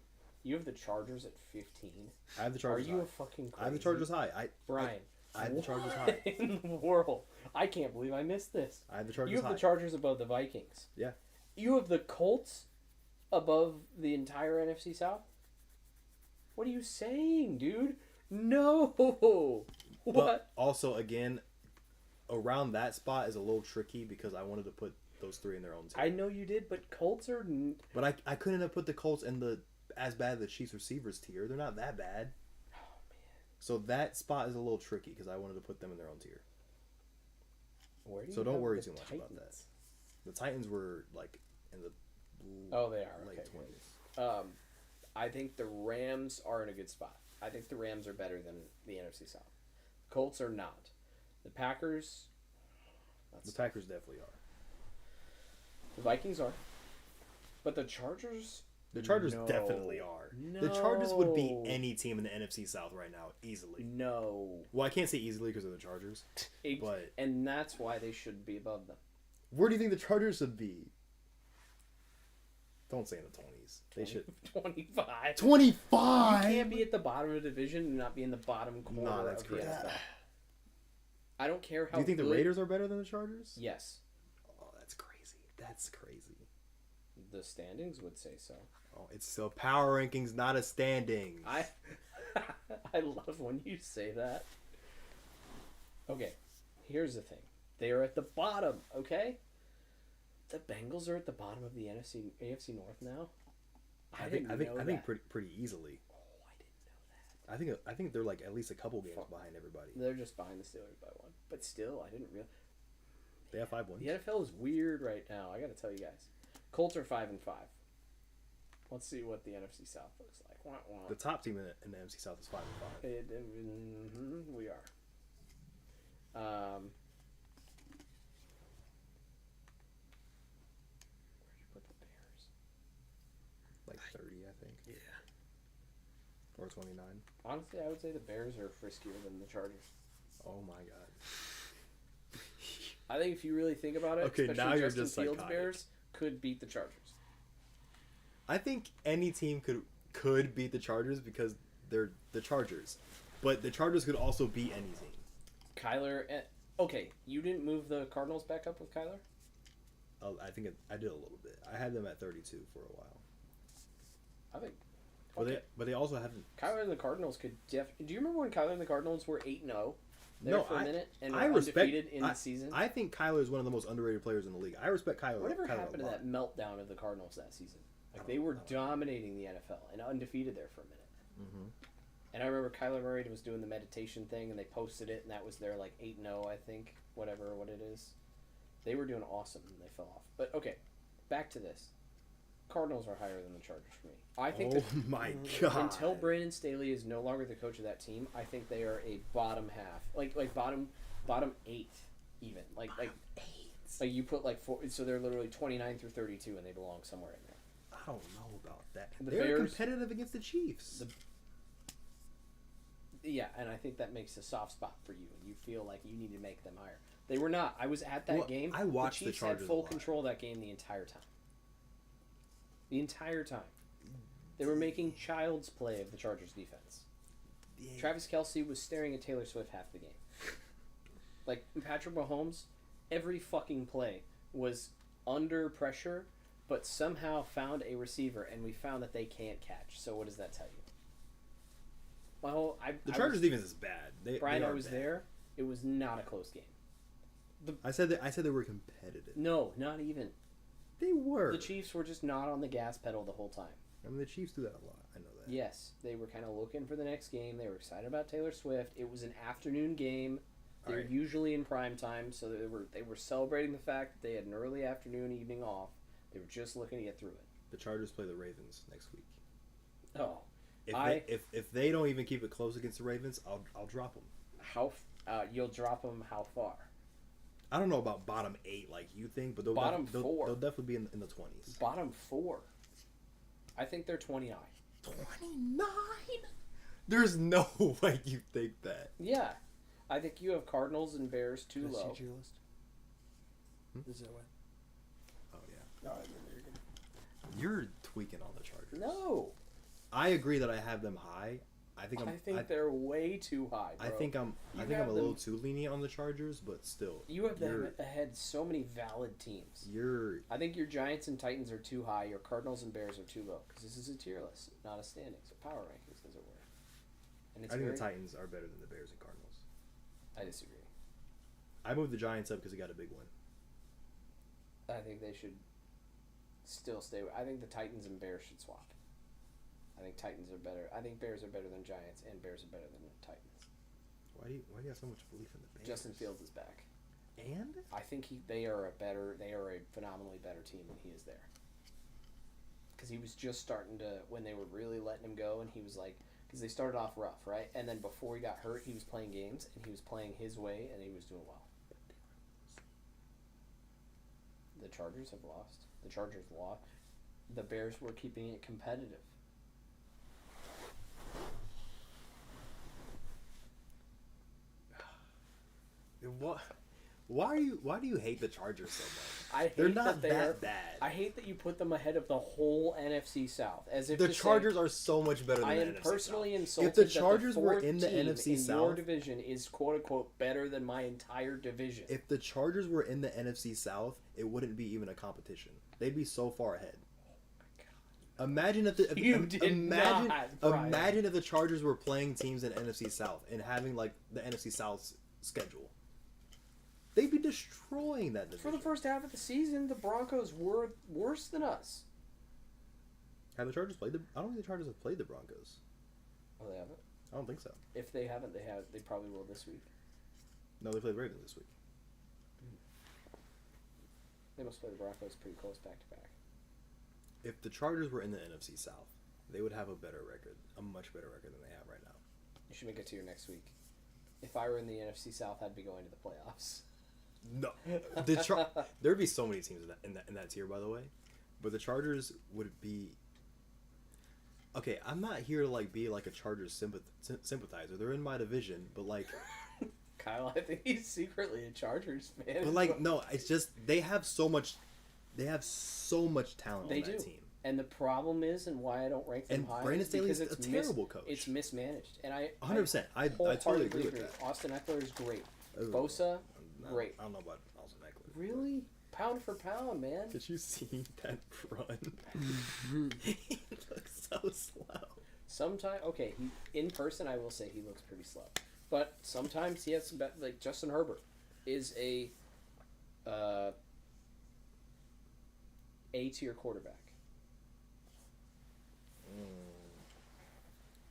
You have the Chargers at 15. I have the Chargers high. Are you high. a fucking crazy? I have the Chargers high. Brian, I had the Chargers high. In the world, I can't believe I missed this. I had the Chargers You have high. the Chargers above the Vikings. Yeah. You have the Colts above the entire NFC South. What are you saying, dude? No. What? But also, again, around that spot is a little tricky because I wanted to put those three in their own tier. I know you did, but Colts are. But I couldn't have put the Colts in the as bad as the Chiefs receivers tier. They're not that bad. Oh man. So that spot is a little tricky because I wanted to put them in their own tier. Where do you So don't have worry the too much about that. Titans? The Titans were like in the Oh, they are. late Okay. 20s. I think the Rams are in a good spot. I think the Rams are better than the NFC South. Colts are not. The Packers. The Packers definitely are. The Vikings are. But the Chargers. The Chargers No. definitely are. The Chargers would be No. any team in the NFC South right now easily. No. Well, I can't say easily because of the Chargers. But- And that's why they should be above them. Where do you think the Chargers should be? Don't say in the 20s. They should. 25. 25. You can't be at the bottom of the division and not be in the bottom corner Nah, that's of the crazy. NFL. I don't care how Do you think good... the Raiders are better than the Chargers? Yes. Oh, that's crazy. That's crazy. The standings would say so. Oh, it's still power rankings, not a standings. I I love when you say that. Okay, here's the thing. They are at the bottom, okay? The Bengals are at the bottom of the AFC North now. I think pretty easily. Oh, I didn't know that. I think they're like at least a couple games behind everybody. They're just behind the Steelers by one. But still, I didn't realize. They have 5 wins. The NFL is weird right now. I got to tell you guys. Colts are 5-5. Let's see what the NFC South looks like. Wah, wah. The top team in the NFC South is 5-5. We are. Where'd you put the Bears? Like 30, I think. Yeah. Or 29. Honestly, I would say the Bears are friskier than the Chargers. Oh my god. I think if you really think about it, Okay, especially now you're Justin just Fields psychotic. Bears could beat the Chargers. I think any team could beat the Chargers because they're the Chargers. But the Chargers could also beat any team. Kyler, okay, you didn't move the Cardinals back up with Kyler? I think I did a little bit. I had them at 32 for a while. I think. But they also haven't. Kyler and the Cardinals could do you remember when Kyler and the Cardinals were 8-0 No, for a minute and were I respect. undefeated in the season? I think Kyler is one of the most underrated players in the league. I respect Kyler. Whatever Kyler happened a to lot. that meltdown of the Cardinals that season? Like they were dominating the NFL and undefeated there for a minute. Mhm. And I remember Kyler Murray was doing the meditation thing, and they posted it, and that was their like 8-0, I think, what it is. They were doing awesome, and they fell off. But okay, back to this. Cardinals are higher than the Chargers for me. I think Oh my god! until Brandon Staley is no longer the coach of that team, I think they are a bottom half, like bottom 8 even, like you put like 4, so they're literally 29 through 32, and they belong somewhere in there. I don't know about that. The They're Bears- competitive against the Chiefs. Yeah, and I think that makes a soft spot for you, and you feel like you need to make them higher. They were not. I was at that Well, game. I watched the the Chiefs Chargers had a full lot. control of that game the entire time. The entire time. They were making child's play of the Chargers defense. Yeah. Travis Kelce was staring at Taylor Swift half the game. Like, Patrick Mahomes, every fucking play was under pressure, but somehow found a receiver, and we found that they can't catch. So what does that tell you? Well, The Chargers defense is bad. Brian, they I are was bad. there. It was not a close game. I said they were competitive. No, not even. They were. The Chiefs were just not on the gas pedal the whole time. I mean, the Chiefs do that a lot. I know that. Yes, they were kind of looking for the next game. They were excited about Taylor Swift. It was an afternoon game. They're Alright. usually in prime time, so they were celebrating the fact that they had an early afternoon, evening off. They were just looking to get through it. The Chargers play the Ravens next week. Oh, If they don't even keep it close against the Ravens, I'll drop them. how you'll drop them? How far? I don't know about bottom 8 like you think, but they'll Bottom they'll 4. They'll definitely be in the 20s. Bottom 4. I think they're 29. 29? There's no way you think that. Yeah, I think you have Cardinals and Bears too Can I low. see your list? Is that way? Oh yeah. No, I didn't know you were gonna- You're tweaking on the Chargers. No. I agree that I have them high. I think they're way too high, bro. I think I'm You a have little them- too lenient on the Chargers, but still. You have them ahead so many valid teams. I think your Giants and Titans are too high. Your Cardinals and Bears are too low because this is a tier list, not a standings or power rankings, as it were. And I think the Titans are better than the Bears and Cardinals. I disagree. I moved the Giants up because he got a big win. I think they should still stay. I think the Titans and Bears should swap. I think Titans are better. I think Bears are better than Giants, and Bears are better than the Titans. Why do you have so much belief in the Bears? Justin Fields is back. And I think they are a phenomenally better team than he is there. Because he was just starting to, when they were really letting him go, and he was like, because they started off rough, right? And then before he got hurt, he was playing games, and he was playing his way, and he was doing well. The Chargers have lost. The Chargers lost. The Bears were keeping it competitive. what? Why do you hate the Chargers so much? They're not that bad. I hate that you put them ahead of the whole NFC South, as if The to Chargers say, are so much better than I the am NFC personally South. insulted If the that Chargers the were fourth in the team NFC in South, your division is quote unquote better than my entire division. if the Chargers were in the NFC South, it wouldn't be even a competition. They'd be so far ahead. Imagine if imagine if the Chargers were playing teams in NFC South and having like the NFC South's schedule. They'd be destroying that division. For the first half of the season, the Broncos were worse than us. Have the Chargers played I don't think the Chargers have played the Broncos. Oh, they haven't? I don't think so. If they haven't, they probably will this week. No, they played Ravens this week. They must play the Broncos pretty close back to back. If the Chargers were in the NFC South, they would have a better record, a much better record than they have right now. You should make it to your next week. If I were in the NFC South, I'd be going to the playoffs. No, there'd be so many teams in that tier, by the way, but the Chargers would be. Okay, I'm not here to like be like a Chargers sympathizer. They're in my division, but like. Kyle, I think he's secretly a Chargers fan. But like, no, it's just they have so much. They have so much talent on that team. And the problem is, and why I don't rank them high, Brandon Staley's because a terrible coach. It's mismanaged, and I 100%. I totally agree with that. Austin Eckler is great. Bosa, great. I don't know about Austin Eckler. Really, pound for pound, man. Did you see that run? He looks so slow. Sometimes, okay, in person, I will say he looks pretty slow, but sometimes he has some like Justin Herbert is a A-tier quarterback.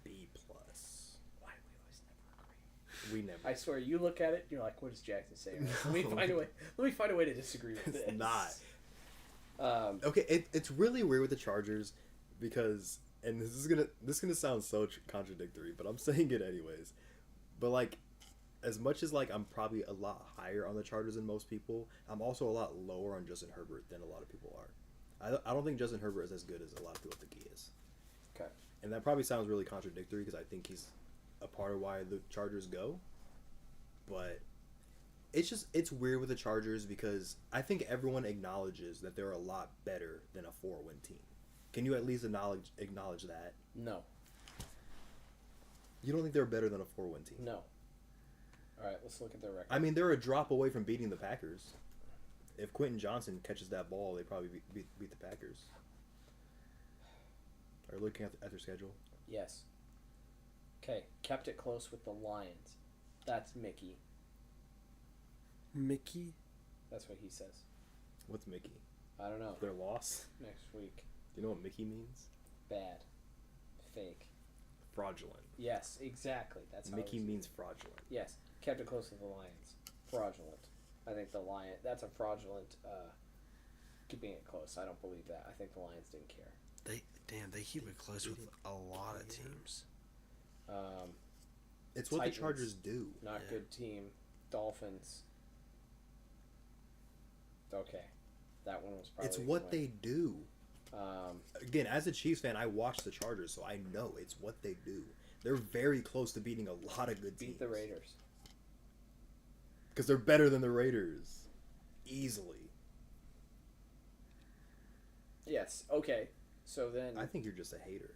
B plus. Why do we always never agree? We never. I swear, you look at it, you're like, "What does Jackson say?" Let me find a way. Let me find a way to disagree with this. It's not. Okay, it's really weird with the Chargers because, and this is gonna sound so contradictory, but I'm saying it anyways. But like, as much as like I'm probably a lot higher on the Chargers than most people, I'm also a lot lower on Justin Herbert than a lot of people are. I don't think Justin Herbert is as good as a lot of people think he is. Okay. And that probably sounds really contradictory because I think he's a part of why the Chargers go. But it's weird with the Chargers because I think everyone acknowledges that they're a lot better than a 4-win team. Can you at least acknowledge that? No. You don't think they're better than a 4-win team? No. All right, let's look at their record. I mean, they're a drop away from beating the Packers. If Quentin Johnson catches that ball, they probably beat the Packers. Are you looking at their schedule? Yes. Okay, kept it close with the Lions. That's Mickey. Mickey? That's what he says. What's Mickey? I don't know. Their loss? Next week. Do you know what Mickey means? Bad. Fake. Fraudulent. Yes, exactly. That's how Mickey it was. means fraudulent. Yes, kept it close with the Lions. Fraudulent. I think the Lion. That's a fraudulent. Keeping it close. I don't believe that. I think the Lions didn't care. They keep it close with a lot of teams. It's what Titans, the Chargers do. Not good team. Dolphins. Okay, that one was probably. It's what they do. Um, Again, as a Chiefs fan, I watch the Chargers, so I know it's what they do. They're very close to beating a lot of good teams. beat the Raiders. Because they're better than the Raiders. Easily. Yes. Okay. So then. I think you're just a hater.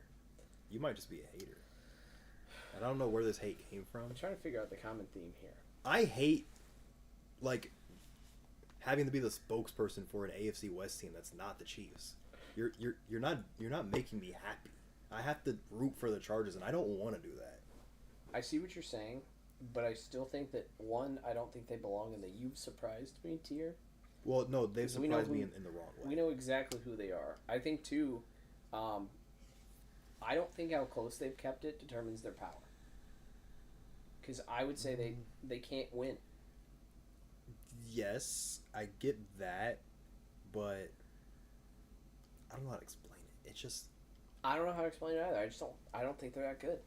You might just be a hater. I don't know where this hate came from. I'm trying to figure out the common theme here. I hate like having to be the spokesperson for an AFC West team that's not the Chiefs. You're not making me happy. I have to root for the Chargers, and I don't want to do that. I see what you're saying, but I still think that, one, I don't think they belong in the "you've surprised me" tier. Well, no, they've 'Cause we know surprised me who- in the wrong way. We know exactly who they are. I think, too, I don't think how close they've kept it determines their power. Because I would say they can't win. Yes, I get that, but I don't know how to explain it. It's just I don't know how to explain it either. I don't think they're that good.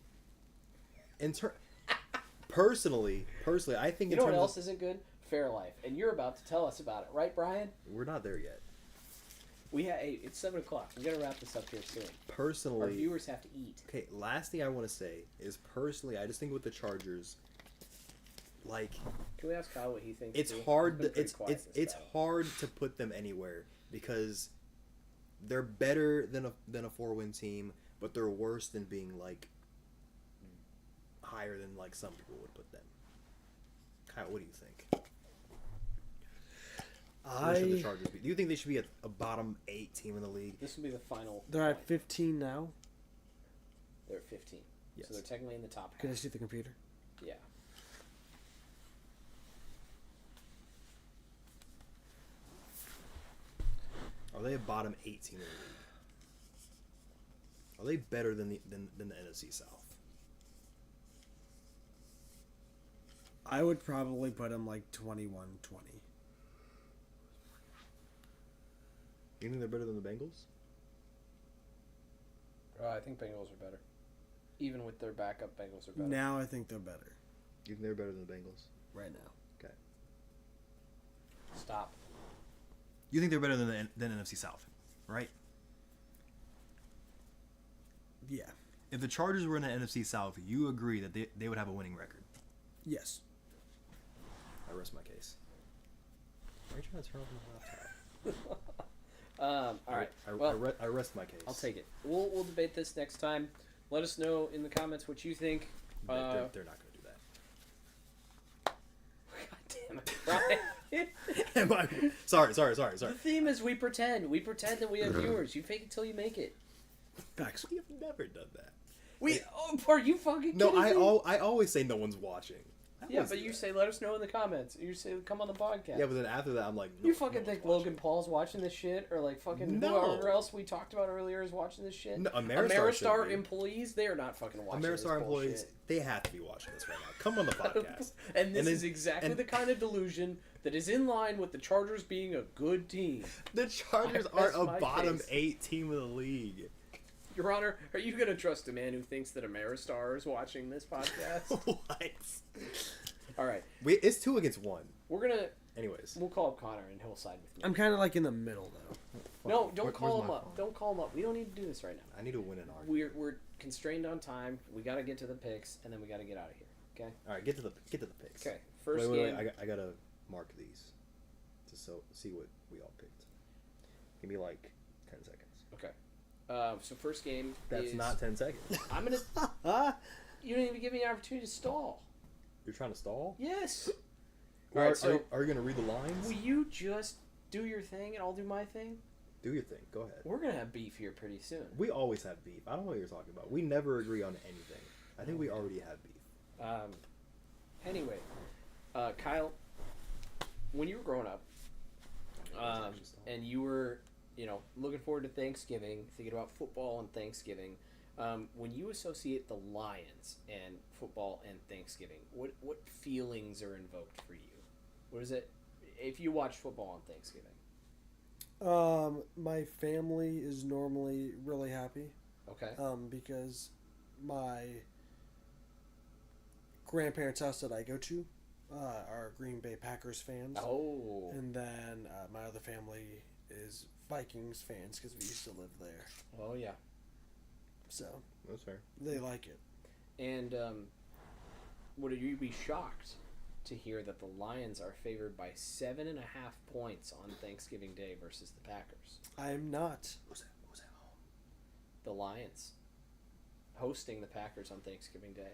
in personally, I think You in know what terms else isn't good? Fairlife. And you're about to tell us about it, right, Brian? we're not there yet. It's 7 o'clock. We got to wrap this up here soon. Our Personally, viewers have to eat. okay. Last thing I want to say is personally, I just think with the Chargers, like Can we ask Kyle what he thinks? it's too? hard. He's been pretty It's quiet it's this it's battle. hard to put them anywhere because they're better than a 4-win team, but they're worse than being like higher than like some people would put them. Kyle, what do you think? Where should the Chargers be? Do you think they should be a bottom 8 team in the league? This will be the final. They're at point. 15 now. They're at 15. Yes. So they're technically in the top Can I half. see the computer? Yeah. Are they a bottom 8 team in the league? Are they better than the NFC South? I would probably put them like 21-20. You think they're better than the Bengals? I think Bengals are better. Even with their backup, Bengals are better. Now I think they're better. You think they're better than the Bengals? Right now. Stop. You think they're better than NFC South, right? Yeah. If the Chargers were in the NFC South, you agree that they would have a winning record. Yes. I rest my case. Why are you trying to turn off my laptop? All right. I rest my case. I'll take it. We'll debate this next time. Let us know in the comments what you think. They're not going to do that. God damn it, Brian. Sorry. The theme is we pretend. We pretend that we have viewers. You fake it till you make it. Facts. We have never done that. Are you fucking No, kidding me? I always say no one's watching. Yeah, but you say let us know in the comments. You say come on the podcast. Yeah, but then after that, I'm like, no, You fucking no think one's Logan Paul's watching this shit, or like fucking No. whoever else we talked about earlier is watching this shit? No, Ameristar should Ameristar be. employees, they are not fucking watching this Ameristar employees, bullshit. they have to be watching this right now. Come on the podcast. And this And then- is exactly and- the kind of delusion that is in line with the Chargers being a good team. The Chargers I aren't rest my a bottom case. 8 team of the league. Your Honor, are you going to trust a man who thinks that Ameristar is watching this podcast? What? All right. It's 2 against 1. We're going to... Anyways. We'll call up Connor and he'll side with me. I'm kind of like in the middle though. No, don't Where's call him my up. phone? Don't call him up. We don't need to do this right now. I need to win an argument. We're constrained on time. We got to get to the picks, and then we got to get out of here. Okay? All right, get to the picks. Okay. First wait, game. I gotta mark these to see what we all picked. Give me like 10 seconds. Okay. So first game That's is... not 10 seconds. I'm going to... You didn't even give me an opportunity to stall. You're trying to stall? Yes. Well, All right, so are you gonna read the lines? will you just do your thing and I'll do my thing? Do your thing. Go ahead. We're going to have beef here pretty soon. We always have beef. I don't know what you're talking about. We never agree on anything. I think we already have beef. Anyway, Kyle, when you were growing up, and you were, looking forward to Thanksgiving, thinking about football and Thanksgiving, when you associate the Lions and football and Thanksgiving, what feelings are invoked for you? What is it if you watch football on Thanksgiving? My family is normally really happy. Okay. Because my grandparents' house that I go to are Green Bay Packers fans. Oh. And then my other family is Vikings fans because we used to live there. Oh, yeah. So That's fair. they like it. And would you be shocked to hear that the Lions are favored by 7.5 points on Thanksgiving Day versus the Packers? I'm not. Who's that home? The Lions hosting the Packers on Thanksgiving Day.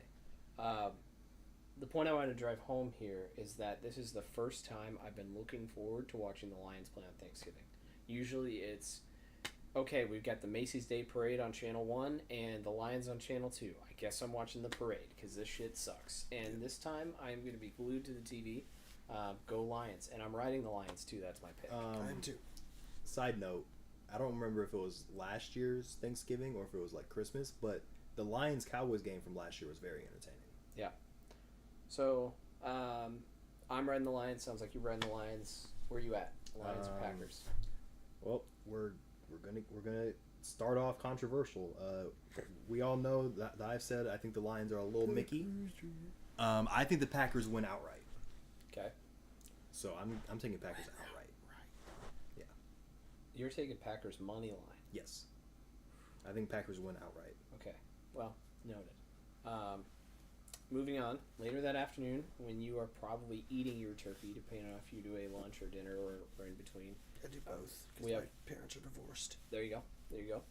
The point I want to drive home here is that this is the first time I've been looking forward to watching the Lions play on Thanksgiving. Usually it's, okay, we've got the Macy's Day Parade on Channel 1 and the Lions on Channel 2. I guess I'm watching the parade because this shit sucks. And this time I'm going to be glued to the TV. Go Lions. And I'm riding the Lions too. That's my pick. I am too. Side note, I don't remember if it was last year's Thanksgiving or if it was like Christmas, but the Lions-Cowboys game from last year was very entertaining. Yeah. So, I'm riding the Lions. Sounds like you're riding the Lions. Where are you at? Lions or Packers? Well, we're gonna start off controversial. We all know that I've said I think the Lions are a little Mickey. I think the Packers win outright. Okay. So I'm taking Packers outright. Yeah. You're taking Packers money line. Yes. I think Packers win outright. Okay. Well, noted. Moving on, later that afternoon, when you are probably eating your turkey, depending on if you do a lunch or dinner or in between. I do both. We have My parents are divorced. There you go.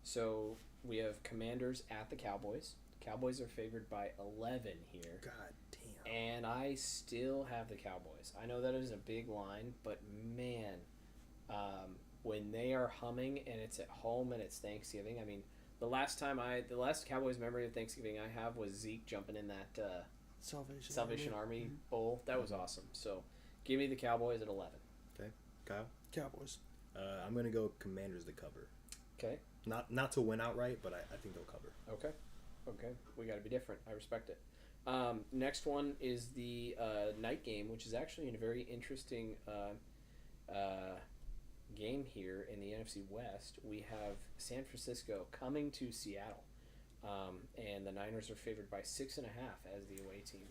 So we have Commanders at the Cowboys. Cowboys are favored by 11 here. God damn. And I still have the Cowboys. I know that is a big line, but man, when they are humming and it's at home and it's Thanksgiving, I mean, the last Cowboys memory of Thanksgiving I have was Zeke jumping in that Salvation Army bowl. That was awesome. So give me the Cowboys at 11. Okay. Kyle? Cowboys. I'm going to go Commanders to cover. Okay. Not to win outright, but I think they'll cover. Okay. We got to be different. I respect it. Next one is the night game, which is actually in a very interesting game here in the NFC West. We have San Francisco coming to Seattle, and the Niners are favored by 6.5 as the away team.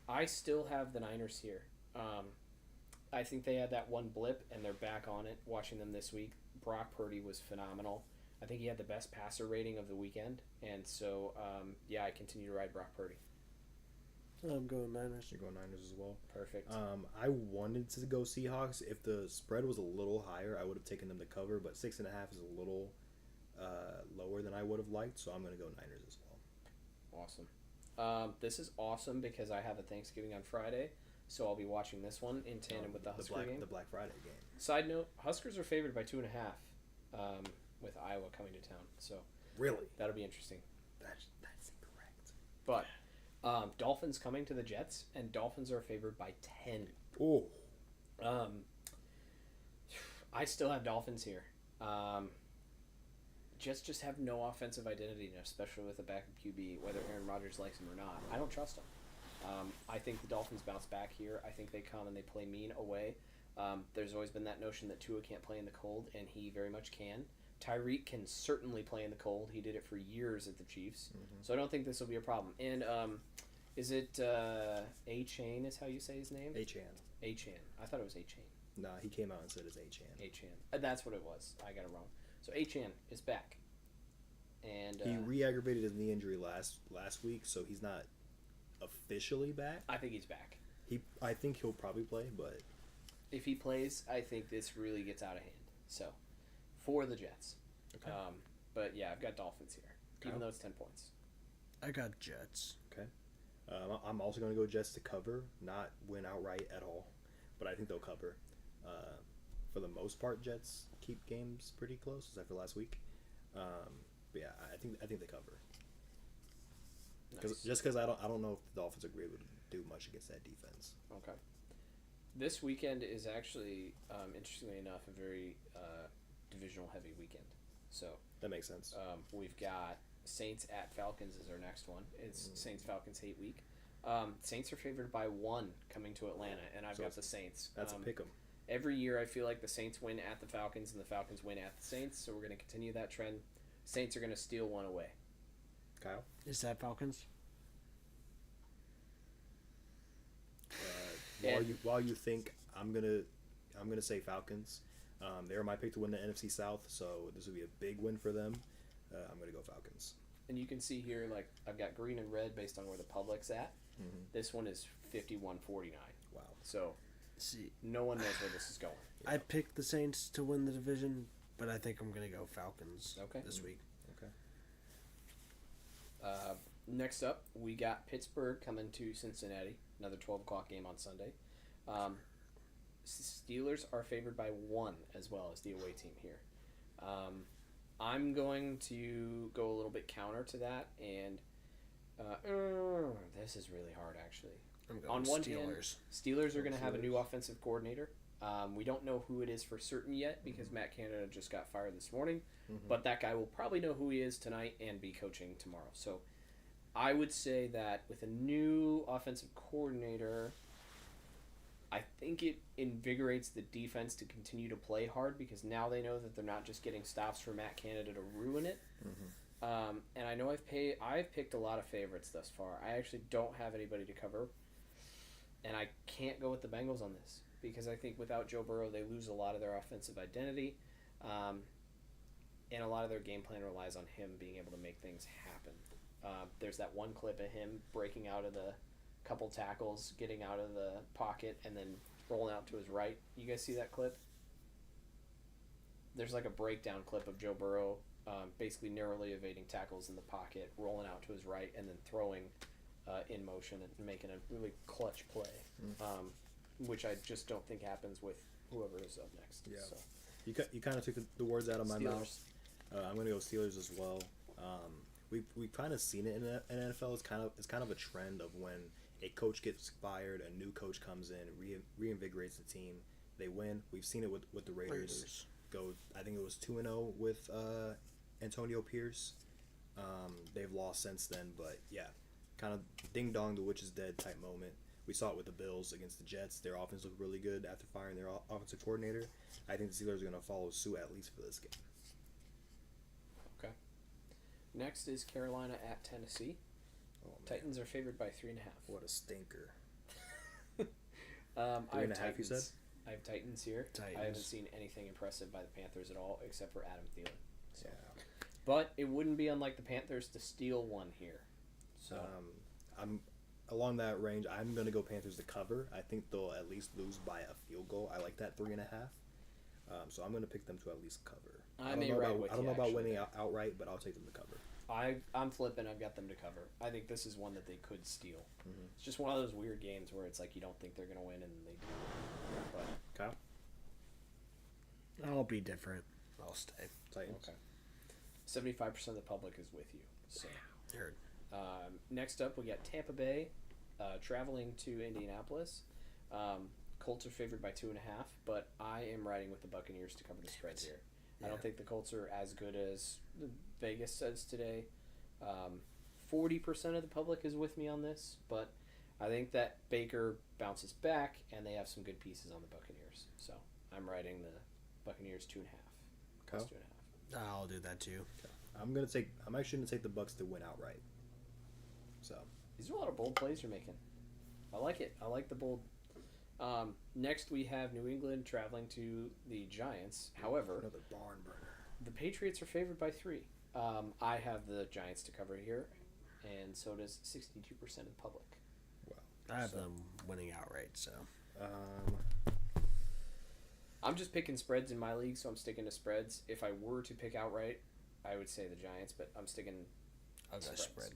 I still have the Niners here. I think they had that one blip, and they're back on it. Watching them this week, Brock Purdy was phenomenal. I think he had the best passer rating of the weekend, and so I continue to ride Brock Purdy. I'm going Niners. You're going Niners as well. Perfect. I wanted to go Seahawks. If the spread was a little higher, I would have taken them to cover, but 6.5 is a little lower than I would have liked, so I'm going to go Niners as well. Awesome. This is awesome because I have a Thanksgiving on Friday, so I'll be watching this one in tandem with the Husker game. The Black Friday game. Side note, Huskers are favored by 2.5 with Iowa coming to town, so Really? that'll be interesting. That's incorrect. But Dolphins coming to the Jets, and Dolphins are favored by 10. Oh. I still have Dolphins here. Jets just have no offensive identity, especially with a backup QB, whether Aaron Rodgers likes him or not. I don't trust him. I think the Dolphins bounce back here. I think they come and they play mean away. There's always been that notion that Tua can't play in the cold, and he very much can. Tyreek can certainly play in the cold. He did it for years at the Chiefs. Mm-hmm. So I don't think this will be a problem. And is it A-Chain is how you say his name? A-Chan. A-Chan. I thought it was A-Chain. Nah, he came out and said it's A-Chan. A-Chan. That's what it was. I got it wrong. So A-Chan is back. And he re-aggravated his knee injury last week, so he's not officially back. I think he's back. I think he'll probably play, but if he plays, I think this really gets out of hand. So, for the Jets. Okay. But yeah, I've got Dolphins here, even though it's 10 points. I got Jets. Okay. I'm also going to go Jets to cover, not win outright at all, but I think they'll cover. For the most part, Jets keep games pretty close, except for last week. But yeah, I think they cover. Nice. Just because I don't know if the Dolphins are going to be able to do much against that defense. Okay. This weekend is actually, interestingly enough, a very divisional heavy weekend. So that makes sense. We've got Saints at Falcons is our next one. It's Saints-Falcons hate week. Saints are favored by 1 coming to Atlanta, and I've got the Saints. That's a pick 'em. Every year I feel like the Saints win at the Falcons and the Falcons win at the Saints, so we're going to continue that trend. Saints are going to steal one away. Kyle? Is that Falcons? While you think, I'm gonna say Falcons. They were my pick to win the NFC South, so this would be a big win for them. I'm gonna go Falcons. And you can see here, like, I've got green and red based on where the public's at. Mm-hmm. This one is 51-49. Wow. So, see, no one knows where this is going. Yeah. I picked the Saints to win the division, but I think I'm going to go Falcons this week. Okay. Next up, we got Pittsburgh coming to Cincinnati. Another 12 o'clock game on Sunday. Steelers are favored by 1 as well as the away team here. I'm going to go a little bit counter to that, and this is really hard, actually. I'm going On one Steelers. hand, Steelers are going to have a new offensive coordinator. We don't know who it is for certain yet because Matt Canada just got fired this morning, but that guy will probably know who he is tonight and be coaching tomorrow. So I would say that with a new offensive coordinator, I think it invigorates the defense to continue to play hard because now they know that they're not just getting stops for Matt Canada to ruin it. And I know I've picked a lot of favorites thus far. I actually don't have anybody to cover, and I can't go with the Bengals on this because I think without Joe Burrow, they lose a lot of their offensive identity, and a lot of their game plan relies on him being able to make things happen. There's that one clip of him breaking out of the couple tackles, getting out of the pocket, and then rolling out to his right. You guys see that clip? There's like a breakdown clip of Joe Burrow basically narrowly evading tackles in the pocket, rolling out to his right, and then throwing in motion and making a really clutch play, which I just don't think happens with whoever is up next. Yeah. So. You kind of took the words out of my Steelers. mouth. I'm going to go Steelers as well. We've kind of seen it in NFL. It's kind of a trend of when a coach gets fired, a new coach comes in, reinvigorates the team. They win. We've seen it with the Raiders. I think it was 2-0 with Antonio Pierce. They've lost since then, but yeah, kind of ding dong, the witch is dead type moment. We saw it with the Bills against the Jets. Their offense looked really good after firing their offensive coordinator. I think the Steelers are going to follow suit at least for this game. Okay. Next is Carolina at Tennessee. Oh, man. Titans are favored by 3.5. What a stinker. I have 3.5, you Titans. said? I have Titans here. Titans. I haven't seen anything impressive by the Panthers at all, except for Adam Thielen. So. Yeah. But it wouldn't be unlike the Panthers to steal one here. So I'm along that range. I'm going to go Panthers to cover. I think they'll at least lose by a field goal. I like that 3.5. So I'm going to pick them to at least cover. I don't may know ride about, with I don't you, know about actually. winning outright, but I'll take them to cover. I'm flipping. I've got them to cover. I think this is one that they could steal. It's just one of those weird games where it's like you don't think they're going to win and they do. But Kyle? I'll be different. I'll stay. Titans. okay. 75% of the public is with you. So Heard. next up, we got Tampa Bay traveling to Indianapolis. Colts are favored by 2.5, but I am riding with the Buccaneers to cover the spread here. I don't think the Colts are as good as Vegas says today. 40% of the public is with me on this, but I think that Baker bounces back and they have some good pieces on the Buccaneers. So I'm riding the Buccaneers 2.5. Plus Kyle? 2.5. I'll do that too. I'm actually gonna take the Bucks to win outright. So These are a lot of bold plays you're making. I like it. I like the bold. Next, we have New England traveling to the Giants. However, another barn burner. the Patriots are favored by 3. I have the Giants to cover here, and so does 62% of the public. I have them winning outright, so. I'm just picking spreads in my league, so I'm sticking to spreads. If I were to pick outright, I would say the Giants, but I'm sticking I'll go Spreads. spread.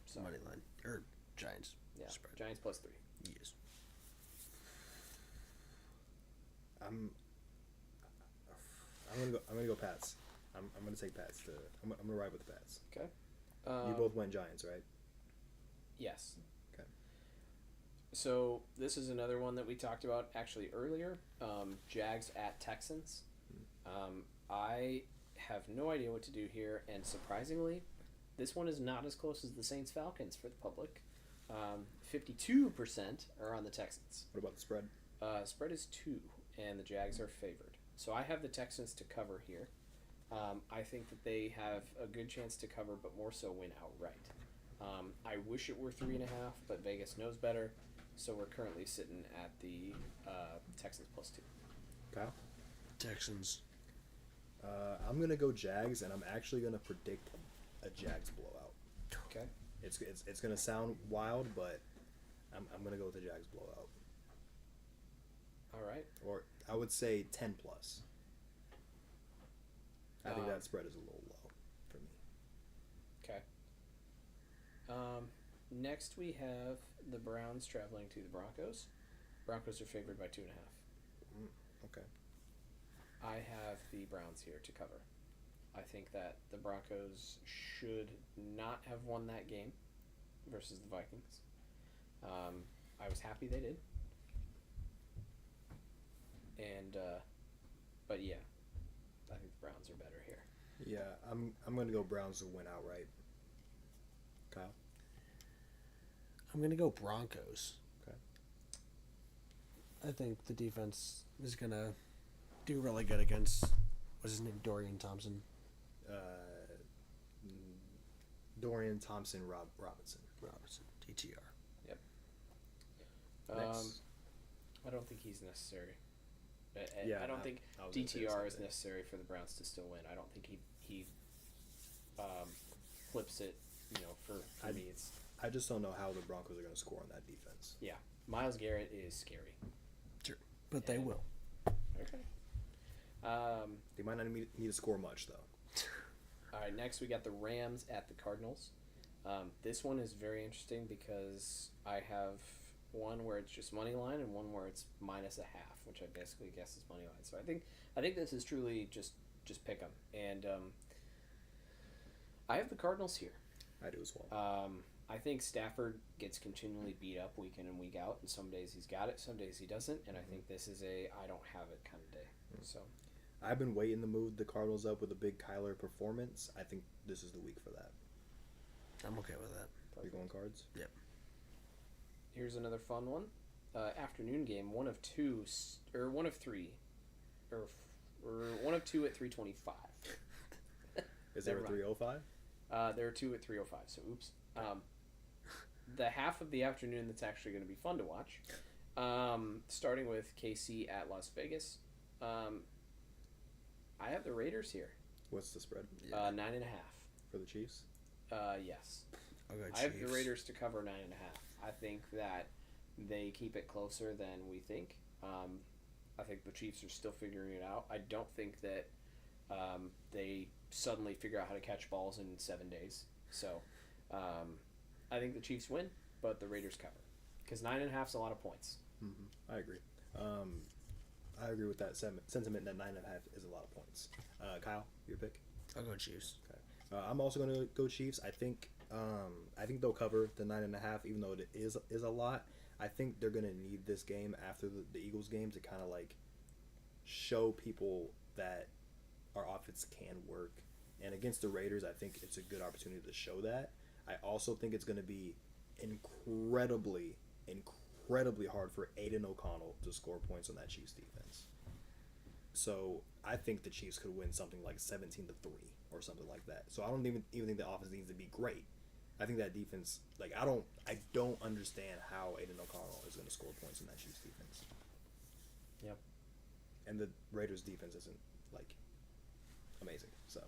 so Money line. Or Giants. yeah, Spread. Giants plus 3. Yes. I'm gonna go Pats. I'm gonna take Pats. I'm gonna ride with the Pats. Okay. You both went Giants, right? Yes. Okay. So this is another one that we talked about actually earlier. Jags at Texans. I have no idea what to do here, and surprisingly, this one is not as close as the Saints Falcons for the public. 52% are on the Texans. What about the spread? Spread is 2, and the Jags are favored. So I have the Texans to cover here. I think that they have a good chance to cover, but more so win outright. I wish it were 3.5, but Vegas knows better. So we're currently sitting at the Texans plus 2. Kyle? Texans. I'm gonna go Jags, and I'm actually gonna predict a Jags blowout. Okay. It's gonna sound wild, but I'm gonna go with the Jags blowout, All right. or I would say 10 plus. I think Um, that spread is a little low for me. Okay. Next we have the Browns traveling to the Broncos. Broncos are favored by 2.5. Okay. I have the Browns here to cover. I think that the Broncos should not have won that game versus the Vikings. I was happy they did. And, but yeah, I think the Browns are better here. Yeah, I'm gonna go Browns to win outright. Kyle. I'm going to go Broncos. Okay. I think the defense is going to do really good against, what's his name, Dorian Thompson. Dorian Thompson Robinson. DTR. Next. I don't think he's necessary. Yeah, I don't think I was gonna say the DTR same is thing. necessary for the Browns to still win. I don't think he flips it. For me, it's I just don't know how the Broncos are going to score on that defense. Myles Garrett is scary. But they will. Okay. They might not need to score much though. All right. Next, we got the Rams at the Cardinals. This one is very interesting because I have one where it's just money line and one where it's -0.5, which I basically guess is money line. So I think this is truly just pick 'em, and I have the Cardinals here. I do as well. I think Stafford gets continually beat up week in and week out, and some days he's got it, some days he doesn't, and I think this is a I don't have it kind of day. So I've been waiting to move the Cardinals up with a big Kyler performance. I think this is the week for that. I'm okay with that. Are you going Cards? Yep. here's another fun one. Afternoon game, one of two, or one of three, or one of two at 3:25. Is there a Never mind. 3:05? There are two at 3:05. So oops. The half of the afternoon that's actually going to be fun to watch. Starting with KC at Las Vegas. I have the Raiders here. What's the spread 9.5. for the Chiefs? Yes. I'll go I have the Chiefs. Raiders to cover 9.5. I think that they keep it closer than we think. I think the Chiefs are still figuring it out. I don't think that they suddenly figure out how to catch balls in 7 days. So I think the Chiefs win, but the Raiders cover. Because 9.5 is a lot of points. I agree. I agree with that sentiment that 9.5 is a lot of points. Kyle, your pick? I'll go Chiefs. Okay. I'm also going to go Chiefs. I think they'll cover the 9.5, even though it is a lot. I think they're going to need this game after the Eagles game to kind of like show people that our offense can work. And against the Raiders, I think it's a good opportunity to show that. I also think it's going to be incredibly hard for Aiden O'Connell to score points on that Chiefs defense. So I think the Chiefs could win something like 17-3 or something like that. So I don't even think the offense needs to be great. I think that defense, like I don't understand how Aiden O'Connell is going to score points in that Chiefs defense. Yep. And the Raiders defense isn't like amazing. So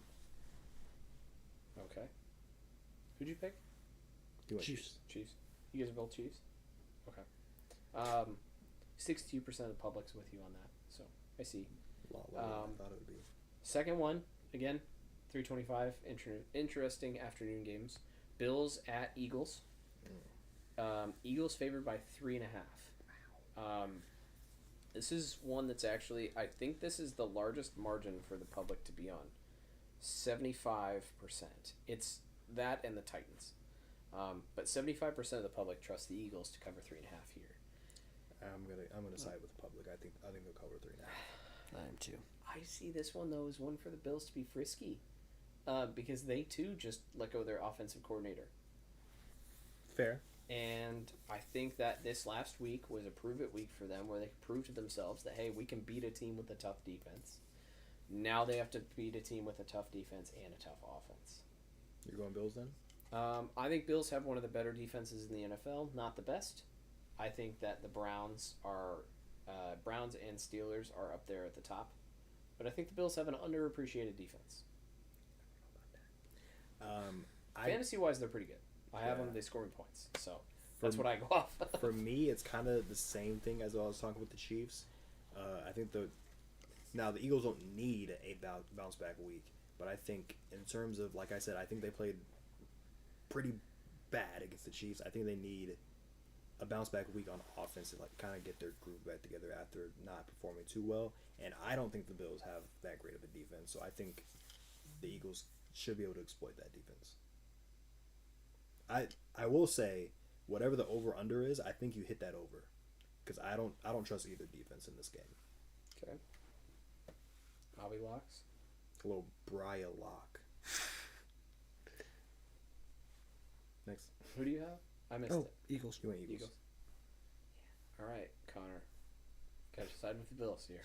Okay. Who'd you pick? you went Chiefs. Chiefs. You guys are both Chiefs? Okay. 62% of the public's with you on that, so I see. A lot lower than I thought it would be. Second one, again, 3:25. Interesting afternoon games. Bills at Eagles. Eagles favored by 3.5. This is one that's actually, I think this is the largest margin for the public to be on. 75%. It's that and the Titans. But 75% of the public trust the Eagles to cover 3.5 here. I'm gonna side with the public. I think they'll cover 3.5. I am too. I see this one though as one for the Bills to be frisky, because they too just let go of their offensive coordinator. Fair. And I think that this last week was a prove it week for them, where they could prove to themselves that hey, we can beat a team with a tough defense. Now they have to beat a team with a tough defense and a tough offense. You're going Bills then? I think Bills have one of the better defenses in the NFL, not the best. I think that the Browns and Steelers are up there at the top, but I think the Bills have an underappreciated defense. Fantasy wise, they're pretty good. I have them; they score me points, so that's what I go off. For me, it's kind of the same thing as I was talking with the Chiefs. I think the Eagles don't need a bounce back week, but I think in terms of, like I said, I think they played pretty bad against the Chiefs. I think they need a bounce back week on offense to like kind of get their groove back together after not performing too well. And I don't think the Bills have that great of a defense, so I think the Eagles should be able to exploit that defense. I will say whatever the over under is, I think you hit that over because I don't trust either defense in this game. Okay. Bobby locks. A little Briar lock. Next, Who do you have? I missed it. Eagles. you went Eagles. Eagles. All right, Connor. Got to side with the Bills here.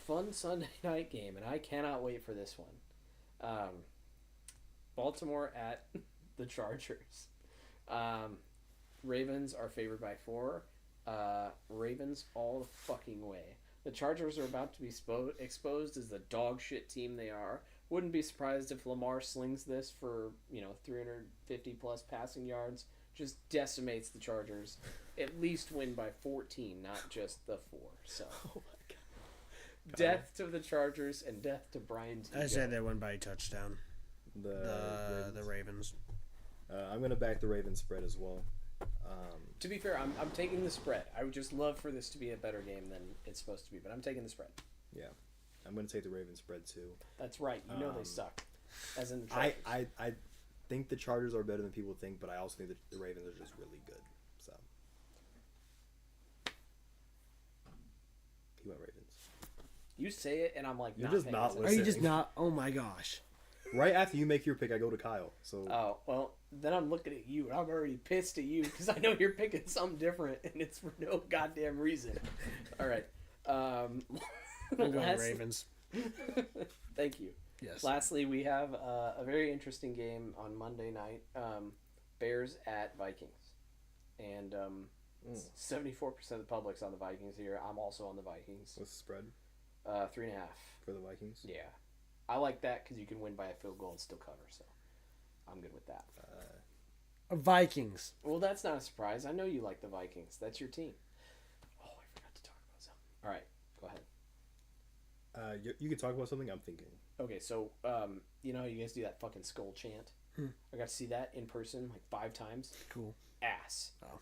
Fun Sunday night game, and I cannot wait for this one. Baltimore at the Chargers. Ravens are favored by 4. Ravens all the fucking way. The Chargers are about to be exposed as the dog shit team they are. Wouldn't be surprised if Lamar slings this for 350 plus passing yards. Just decimates the Chargers. At least win by 14, not just the 4. So, Oh my god. death to the Chargers and death to Brian T. I said they win by a touchdown. The Ravens. I'm gonna back the Ravens spread as well. To be fair, I'm taking the spread. I would just love for this to be a better game than it's supposed to be, but I'm taking the spread. Yeah, I'm gonna take the Ravens spread too. That's right. You know they suck. As in the Chargers. I think the Chargers are better than people think, but I also think that the Ravens are just really good. So he went Ravens. You say it, and I'm like, You're just paying not attention. Are you listening. just not? Oh my gosh. Right after you make your pick, I go to Kyle. So Oh, well, then I'm looking at you, and I'm already pissed at you because I know you're picking something different, and it's for no goddamn reason. All right. I'm going Ravens. Thank you. Yes. Lastly, we have a very interesting game on Monday night. Bears at Vikings. And 74% of the public's on the Vikings here. I'm also on the Vikings. what's the spread 3.5. for the Vikings? Yeah. I like that because you can win by a field goal and still cover, so I'm good with that. Vikings. Well, that's not a surprise. I know you like the Vikings. That's your team. Oh, I forgot to talk about something. All right, go ahead. You can talk about something I'm thinking. Okay, so you know how you guys do that fucking skull chant? I got to see that in person like 5 times. Cool. Ass. Oh.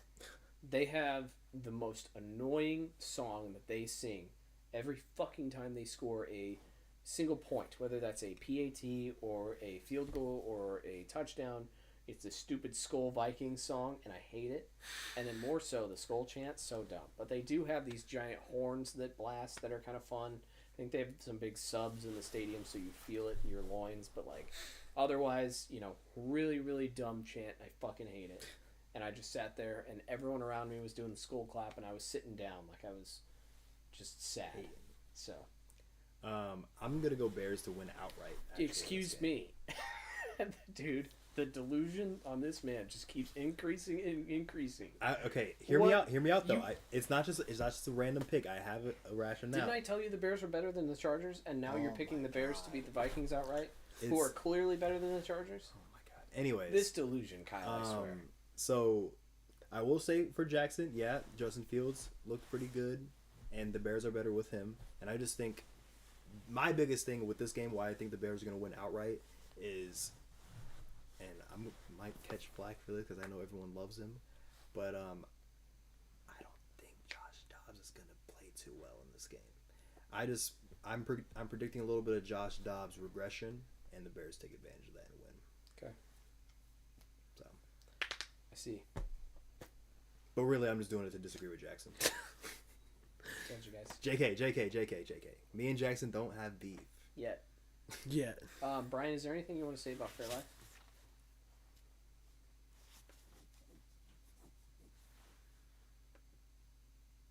They have the most annoying song that they sing every fucking time they score a single point, whether that's a PAT or a field goal or a touchdown. It's a stupid Skull Vikings song, and I hate it. And then more so, the Skull chant's so dumb. But they do have these giant horns that blast that are kind of fun. I think they have some big subs in the stadium, so you feel it in your loins. But, like, otherwise, really, really dumb chant. I fucking hate it. And I just sat there, and everyone around me was doing the skull clap, and I was sitting down like I was just sad. So, I'm gonna go Bears to win outright. actually, in this excuse game. me. Dude, the delusion on this man just keeps increasing and increasing. Okay, hear me What? out. Hear me out though. You- it's not just a random pick. I have a rationale. Didn't I tell you the Bears are better than the Chargers, and now you're Oh picking my the Bears to God. beat the Vikings outright, who It's- are clearly better than the Chargers? Oh my god. Anyways, This delusion, Kyle, I swear. So I will say for Jackson, yeah, Justin Fields looked pretty good, and the Bears are better with him. And I just think my biggest thing with this game, why I think the Bears are going to win outright, is, and I might catch flack for this because I know everyone loves him, but I don't think Josh Dobbs is going to play too well in this game. I'm predicting a little bit of Josh Dobbs regression, and the Bears take advantage of that and win. Okay. So, I see. but really, I'm just doing it to disagree with Jackson. Told you guys. JK. Me and Jackson don't have beef. Yet. Yeah. Brian, is there anything you want to say about Fairlife?